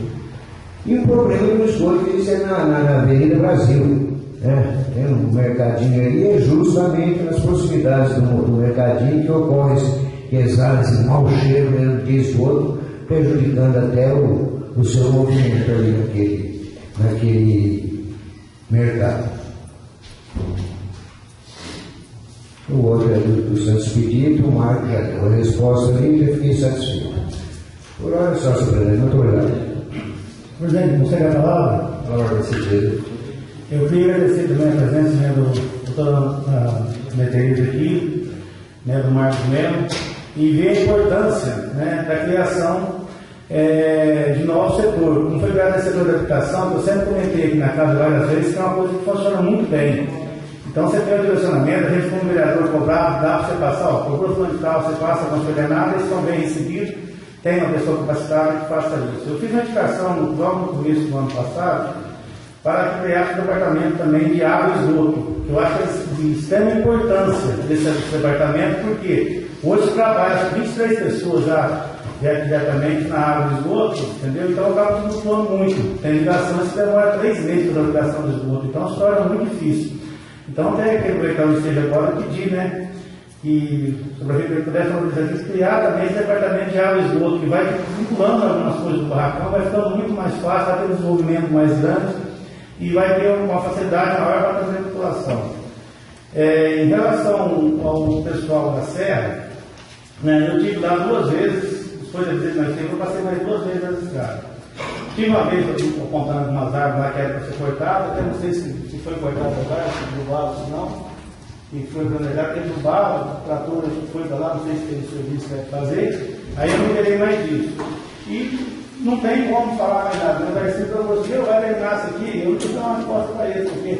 E o problema do esgoto, isso é na Avenida Brasil. Tem um mercadinho ali, é justamente nas proximidades do mercadinho que ocorre que exala esse mau cheiro de esgoto, prejudicando até o seu movimento ali naquele mercado. O outro é do Santos Pedido, o Marco já deu a resposta ali e já fiquei satisfeito. Por hora só, senhor presidente, muito obrigado. Presidente, você quer a palavra? Palavra concedida. Eu queria agradecer também a presença do doutor Meteorido aqui, do Marcos Melo, e ver a importância da criação de novo setor. Como foi criado esse setor de habitação, eu sempre comentei aqui na casa várias vezes, que é uma coisa que funciona muito bem. Então você tem o direcionamento, a gente como vereador cobrado, dá para você passar, procura fulano de tal, você passa, não se nada, eles estão bem recebidos, tem uma pessoa capacitada que faça isso. Eu fiz uma indicação logo no começo do ano passado, para criar um departamento também de água e esgoto, que eu acho que é de extrema importância desse departamento, porque hoje trabalham 23 pessoas já diretamente na água e esgoto, entendeu? Então acaba flutuando muito. Tem ligações que demoram 3 meses para a ligação do esgoto, então se torna muito difícil. Então até que aproveitar o esteja agora pedir, que o prefeito pudesse criar também esse departamento de água e esgoto, que vai vinculando algumas coisas do barracão, vai ficando muito mais fácil, vai ter um desenvolvimento mais grande e vai ter uma facilidade maior para trazer a população. Em relação ao pessoal da Serra, eu tive lá 2 vezes, depois da visita mais tempo, eu passei mais 2 vezes nas estradas. Tive uma vez eu apontando algumas árvores lá que era para ser cortada, até não sei se foi cortada agora, se derrubava, se não, e foi planejado, porque derrubava, o trator foi para lá, não sei se tem serviço que vai fazer, aí eu não terei mais disso. E não tem como falar mais nada, mas vai ser para você, vai lembrar isso aqui, eu não tenho uma resposta para isso, porque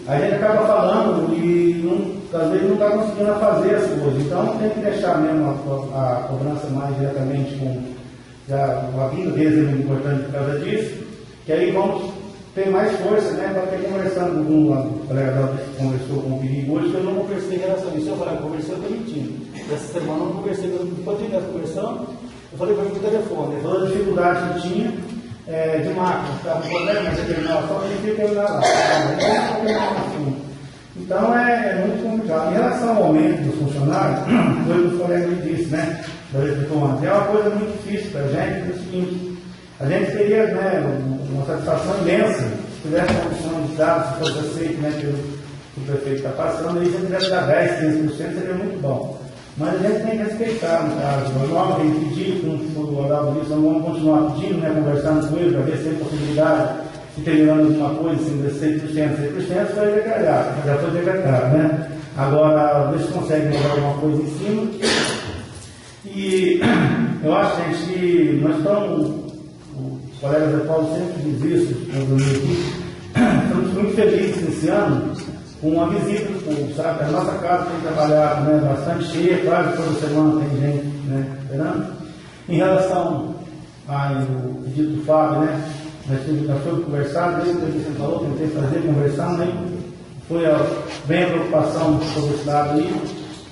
a gente acaba falando e às vezes não está conseguindo fazer as coisas. Então tem que deixar mesmo a cobrança mais diretamente com a vinda deles, é muito importante por causa disso, que aí vamos ter mais força, para ter conversando com o colega que conversou com o perigo hoje, que eu não conversei em relação a isso. Eu falei, conversei, eu estou mentindo. Essa semana eu não conversei, enquanto eu estivesse conversando, eu falei para ele por telefone, ele falou da dificuldade que tinha de máquina, estava com problema, mas ele terminar só, ele tinha que terminar lá. Então é muito complicado. Em relação ao aumento dos funcionários, foi o que o colega me disse, é uma coisa muito difícil para a gente, é o seguinte, a gente teria uma satisfação imensa se tivesse uma condição de dados, se fosse aceito pelo que o prefeito está passando, aí se ele tivesse dar 10%, 15%, seria muito bom. Mas a gente tem que respeitar, no caso, nós vamos tem que pedir, como o Adalto disse, nós vamos continuar pedindo, conversando com ele, para ver se tem possibilidade de terminando alguma coisa, assim, de 100%, foi declarado, já foi decretado, Agora, ver se consegue mudar alguma coisa em cima. E eu acho, gente, que nós estamos, o colega Zé Paulo sempre diz isso, estamos muito felizes esse ano com uma visita do povo, sabe? A nossa casa tem trabalhado bastante cheia, quase toda semana tem gente esperando. Em relação ao pedido do Fábio, já foi conversado, desde que você falou, tentei fazer, conversando, foi bem a preocupação sobre esse lado aí,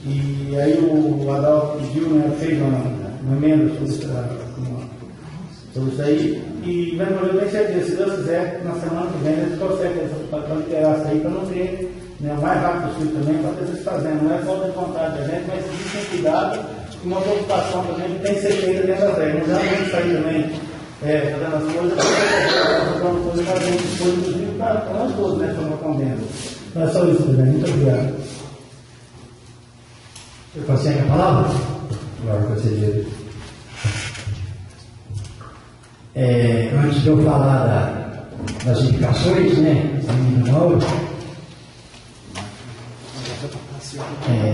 e aí o Adalto pediu, fez uma emenda sobre isso aí, e eu tenho certeza, se Deus quiser, na semana que vem, a gente consegue para liberar isso aí, para não ter o mais rápido possível também, para ter vocês fazendo, não é falta de vontade da gente, mas sim tem cuidado, e uma preocupação também que tem que ser feita dentro das regras, não adianta sair também fazendo as coisas, fazendo coisas para a gente, inclusive para nós todos, estamos aprendendo. Não é só isso, presidente, muito obrigado. Você consegue a palavra? Palavra concedida. Antes de eu falar das indicações,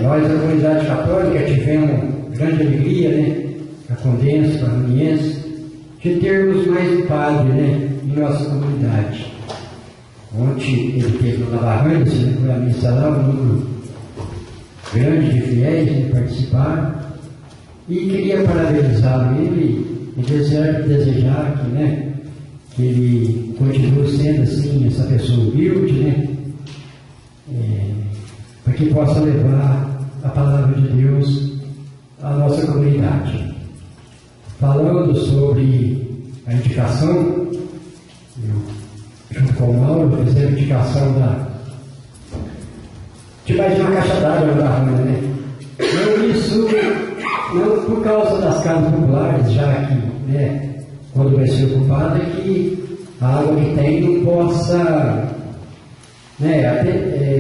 nós da comunidade católica tivemos grande alegria, a Condense, a Uniense, de termos mais um padre em nossa comunidade. Ontem ele teve na Barranha, foi a missa lá, um número grande de fiéis que participaram, e queria parabenizar ele e desejar que ele continue sendo assim, essa pessoa humilde, para que possa levar a palavra de Deus à nossa comunidade. Falando sobre a indicação, eu, junto com o Mauro, fiz a indicação de mais de uma caixa d'água da rua, né? Não, isso, não por causa das casas populares, já que, né, quando vai ser ocupada, é que a água que tem não possa, né,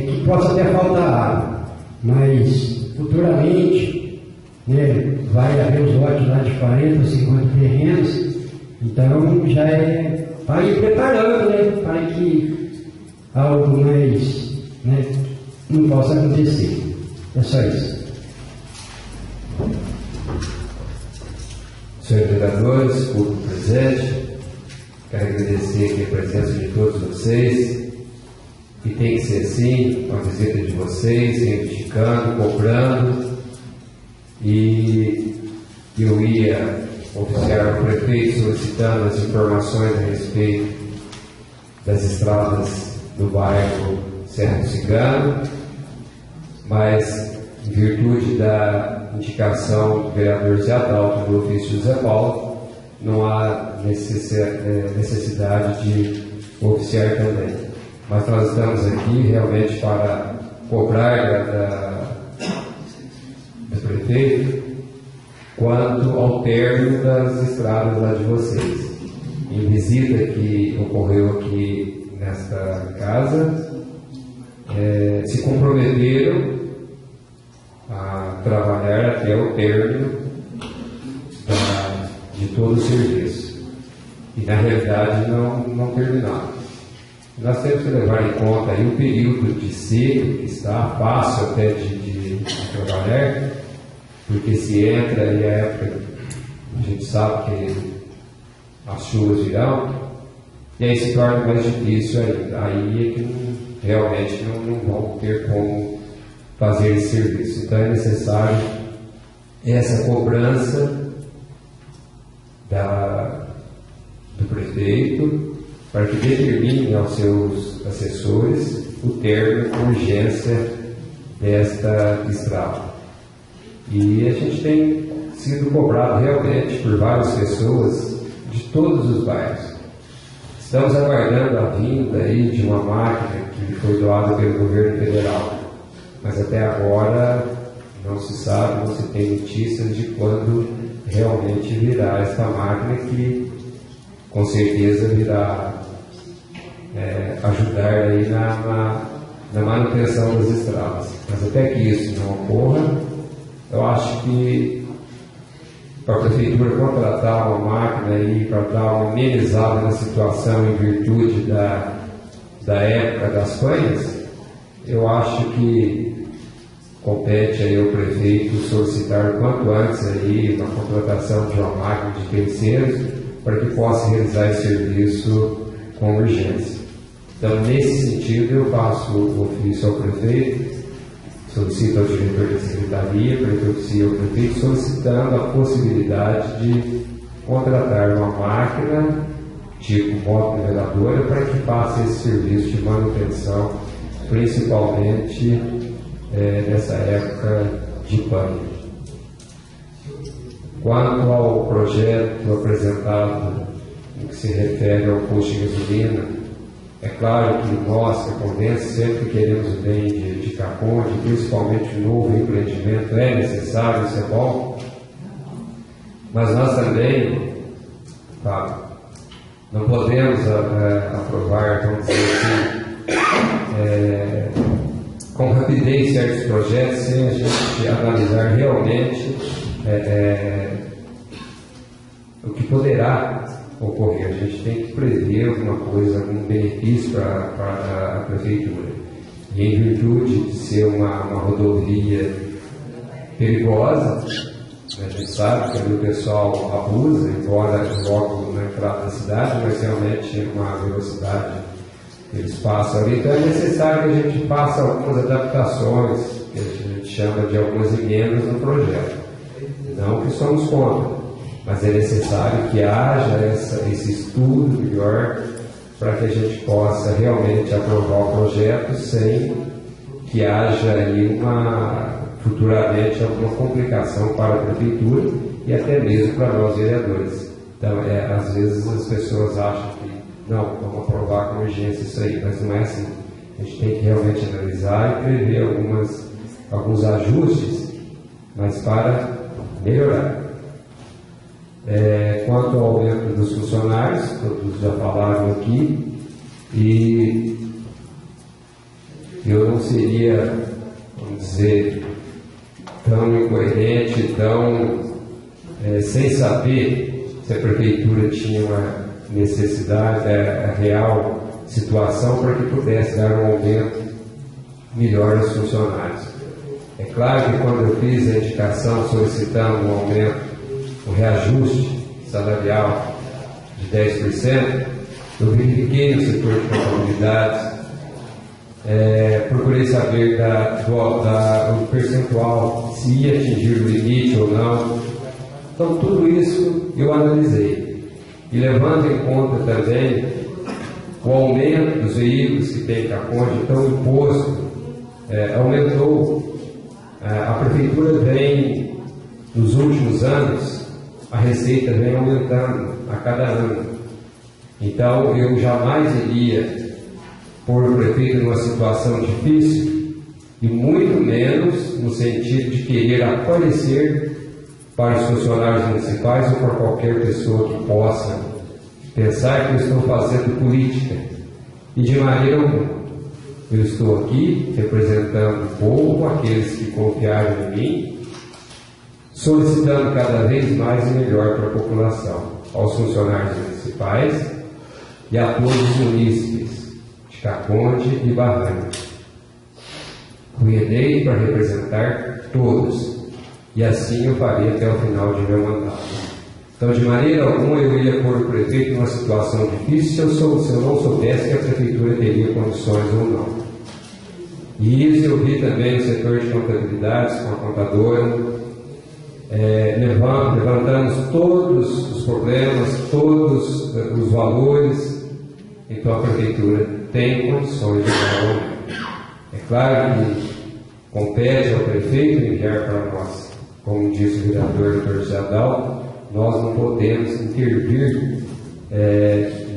que possa até faltar água, mas futuramente, né, vai haver os lotes lá de 40, 50 terrenos, então já é para ir preparando, né, para que algo mais, né, não possa acontecer. É só isso. Senhores vereadores, público presente, quero agradecer aqui a presença de todos vocês, e tem que ser assim, com a visita de vocês, reivindicando, cobrando, e eu ia oficiar o prefeito solicitando as informações a respeito das estradas do bairro Serra do Cigano, mas em virtude da indicação do vereador Zé Adalto do ofício José Paulo, não há necessidade de oficiar também. Mas nós estamos aqui realmente para cobrar do prefeito quanto ao término das estradas lá de vocês. Em visita que ocorreu aqui nesta casa, se comprometeram a trabalhar até o término de todo o serviço. E na realidade não terminaram. Nós temos que levar em conta aí o período de seco, que está fácil até de trabalhar, porque se entra aí a época, a gente sabe que as chuvas virão, e aí se torna mais difícil ainda. Aí é que realmente não vão ter como fazer esse serviço. Então é necessário essa cobrança do prefeito para que determine aos seus assessores o termo de urgência desta estrada. E a gente tem sido cobrado realmente por várias pessoas de todos os bairros. Estamos aguardando a vinda aí de uma máquina que foi doada pelo governo federal, mas até agora não se sabe, não se tem notícias de quando realmente virá esta máquina, que com certeza virá ajudar aí na manutenção das estradas. Mas até que isso não ocorra, eu acho que para a prefeitura contratar uma máquina aí para dar uma amenizada na situação em virtude da época das panhas, eu acho que compete aí ao prefeito solicitar o quanto antes aí uma contratação de uma máquina de terceiros para que possa realizar esse serviço com urgência. Então, nesse sentido, eu faço o ofício ao prefeito, solicito ao diretor da secretaria, para que oficie ao prefeito, solicitando a possibilidade de contratar uma máquina tipo moto niveladora para que faça esse serviço de manutenção, principalmente nessa época de pandemia. Quanto ao projeto apresentado no que se refere ao posto de gasolina, é claro que nós, que a Condensa, sempre queremos o bem de Caconde, principalmente o novo empreendimento é necessário, isso é bom, mas nós também, Fábio, não podemos aprovar, vamos dizer assim, com rapidez certos projetos sem a gente analisar realmente o que poderá ocorrer. A gente tem que prever alguma coisa, algum benefício para a prefeitura. E em virtude de ser uma rodovia perigosa, a gente sabe que ali o pessoal abusa, embora logo na entrada da cidade, mas realmente uma velocidade que eles passam ali. Então é necessário que a gente faça algumas adaptações, que a gente chama de algumas emendas no projeto. Não que somos contra, mas é necessário que haja esse estudo melhor para que a gente possa realmente aprovar o projeto sem que haja aí uma futuramente alguma complicação para a prefeitura e até mesmo para nós vereadores. Então, às vezes as pessoas acham que não, vamos aprovar com urgência isso aí, mas não é assim. A gente tem que realmente analisar e prever alguns ajustes, mas para melhorar. Quanto ao aumento dos funcionários, todos já falaram aqui, e eu não seria, vamos dizer, tão incoerente, tão sem saber se a prefeitura tinha uma necessidade, a real situação para que pudesse dar um aumento melhor aos funcionários. É claro que quando eu fiz a indicação solicitando um aumento, um reajuste salarial de 10%, eu verifiquei no setor de contabilidade, procurei saber o percentual, se ia atingir o limite ou não. Então, tudo isso eu analisei. E levando em conta também o aumento dos veículos que tem Caconde, então o imposto aumentou. A prefeitura vem, nos últimos anos, a receita vem aumentando a cada ano. Então, eu jamais iria pôr o prefeito numa situação difícil, e muito menos no sentido de querer aparecer para os funcionários municipais ou para qualquer pessoa que possa pensar que eu estou fazendo política. E de maneira alguma. Eu estou aqui representando o povo, aqueles que confiaram em mim, solicitando cada vez mais e melhor para a população, aos funcionários municipais e a todos os munícipes de Caconde e Barranca. Fui eleito para representar todos, e assim eu farei até o final de meu mandato. Então, de maneira alguma, eu iria pôr o prefeito numa situação difícil se eu não soubesse que a prefeitura teria condições ou não. E isso eu vi também no setor de contabilidades, com a contadora, levantamos todos os problemas, todos os valores. Então, a prefeitura tem condições de dar aumento. É claro que compete ao prefeito enviar para nós, como disse o vereador Dr. José Adalto, nós não podemos intervir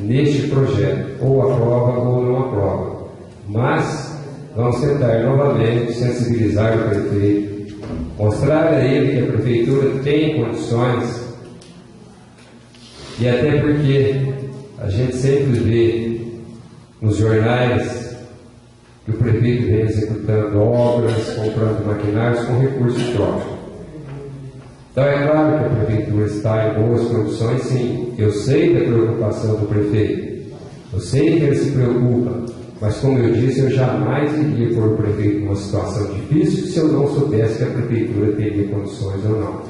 neste projeto, ou aprova ou não aprova. Mas vamos tentar novamente sensibilizar o prefeito, mostrar a ele que a prefeitura tem condições, e até porque a gente sempre vê nos jornais que o prefeito vem executando obras, comprando maquinários com recursos próprios. Então é claro que a prefeitura está em boas condições, sim. Eu sei da preocupação do prefeito, eu sei que ele se preocupa, mas como eu disse, eu jamais iria pôr o prefeito numa situação difícil se eu não soubesse que a prefeitura teria condições ou não.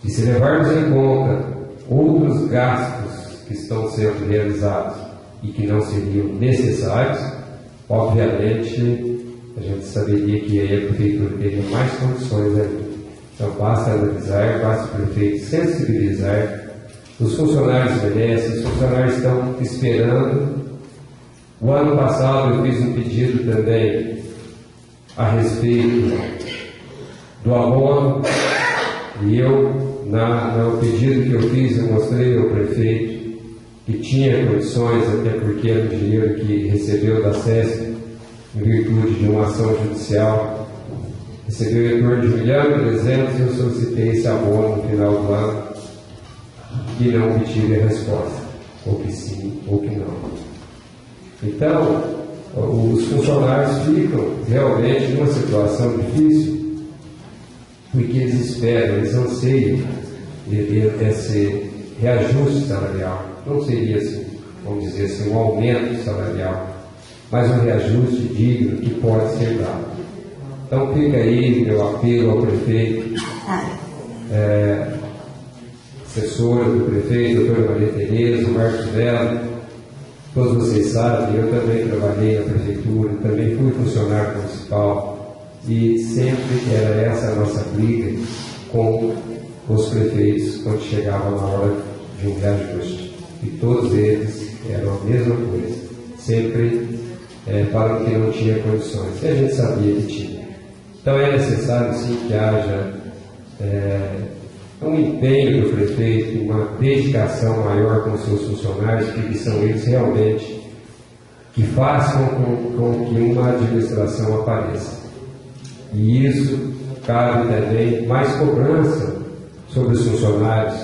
E se levarmos em conta outros gastos que estão sendo realizados e que não seriam necessários, obviamente a gente saberia que aí a prefeitura teria mais condições ainda. Então basta analisar, basta o prefeito sensibilizar. Os funcionários merecem, os funcionários estão esperando. O ano passado eu fiz um pedido também a respeito do abono, e no pedido que eu fiz, eu mostrei ao prefeito que tinha condições, até porque era o dinheiro que recebeu da SESC em virtude de uma ação judicial. Recebeu em torno de 1.300.000 e eu solicitei esse abono no final do ano e não obtive a resposta, ou que sim, ou que não. Então, os funcionários ficam realmente numa situação difícil, porque eles esperam, eles anseiam esse reajuste salarial. Não seria assim, vamos dizer assim, um aumento salarial, mas um reajuste digno que pode ser dado. Então fica aí meu apelo ao prefeito, assessora do prefeito, doutora Maria Tereza, Marcos Velho. Todos vocês sabem, eu também trabalhei na prefeitura, também fui funcionário municipal, e sempre era essa a nossa briga com os prefeitos quando chegava na hora de um reajuste. E todos eles eram a mesma coisa, sempre falando que não tinha condições, e a gente sabia que tinha. Então é necessário sim que haja um empenho do prefeito, uma dedicação maior com os seus funcionários, porque são eles realmente que façam com que uma administração apareça. E isso cabe também mais cobrança sobre os funcionários.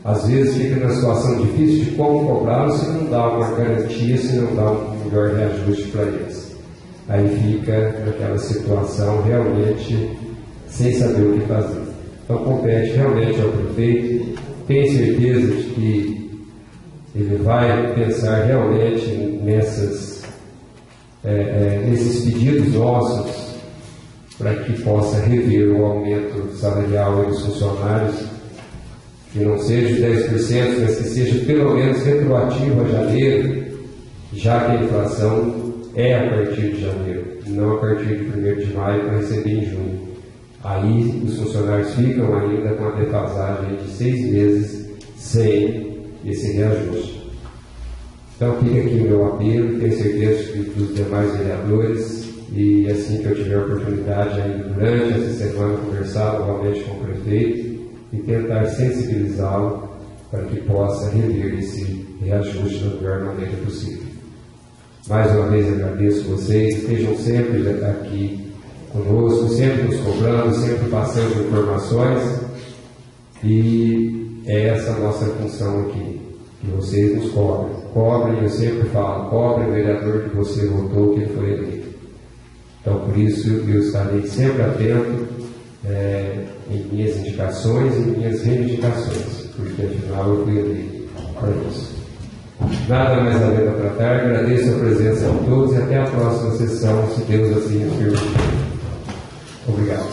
Às vezes fica na situação difícil de como cobrá-los se não dá uma garantia, se não dá um melhor reajuste para eles. Aí fica naquela situação realmente sem saber o que fazer. Então compete realmente ao prefeito, tenho certeza de que ele vai pensar realmente nesses pedidos nossos para que possa rever o aumento salarial dos funcionários, que não seja de 10%, mas que seja pelo menos retroativo a janeiro, já que a inflação é a partir de janeiro, não a partir de 1º de maio para receber em junho. Aí os funcionários ficam ainda com a defasagem de 6 meses sem esse reajuste. Então fica aqui o meu apelo, tenho certeza dos demais vereadores, e assim que eu tiver a oportunidade ainda durante essa semana conversar novamente com o prefeito e tentar sensibilizá-lo para que possa rever esse reajuste da melhor maneira possível. Mais uma vez agradeço vocês, estejam sempre aqui conosco, sempre nos cobrando, sempre passando informações, e é essa a nossa função aqui, que vocês nos cobrem. Cobrem, eu sempre falo, cobrem o vereador que você votou, que ele foi eleito. Então, por isso, eu estarei sempre atento em minhas indicações e minhas reivindicações, porque afinal eu fui eleito para isso. Nada mais além da tratar, agradeço a presença de todos e até a próxima sessão, se Deus assim nos permitir. Obrigado.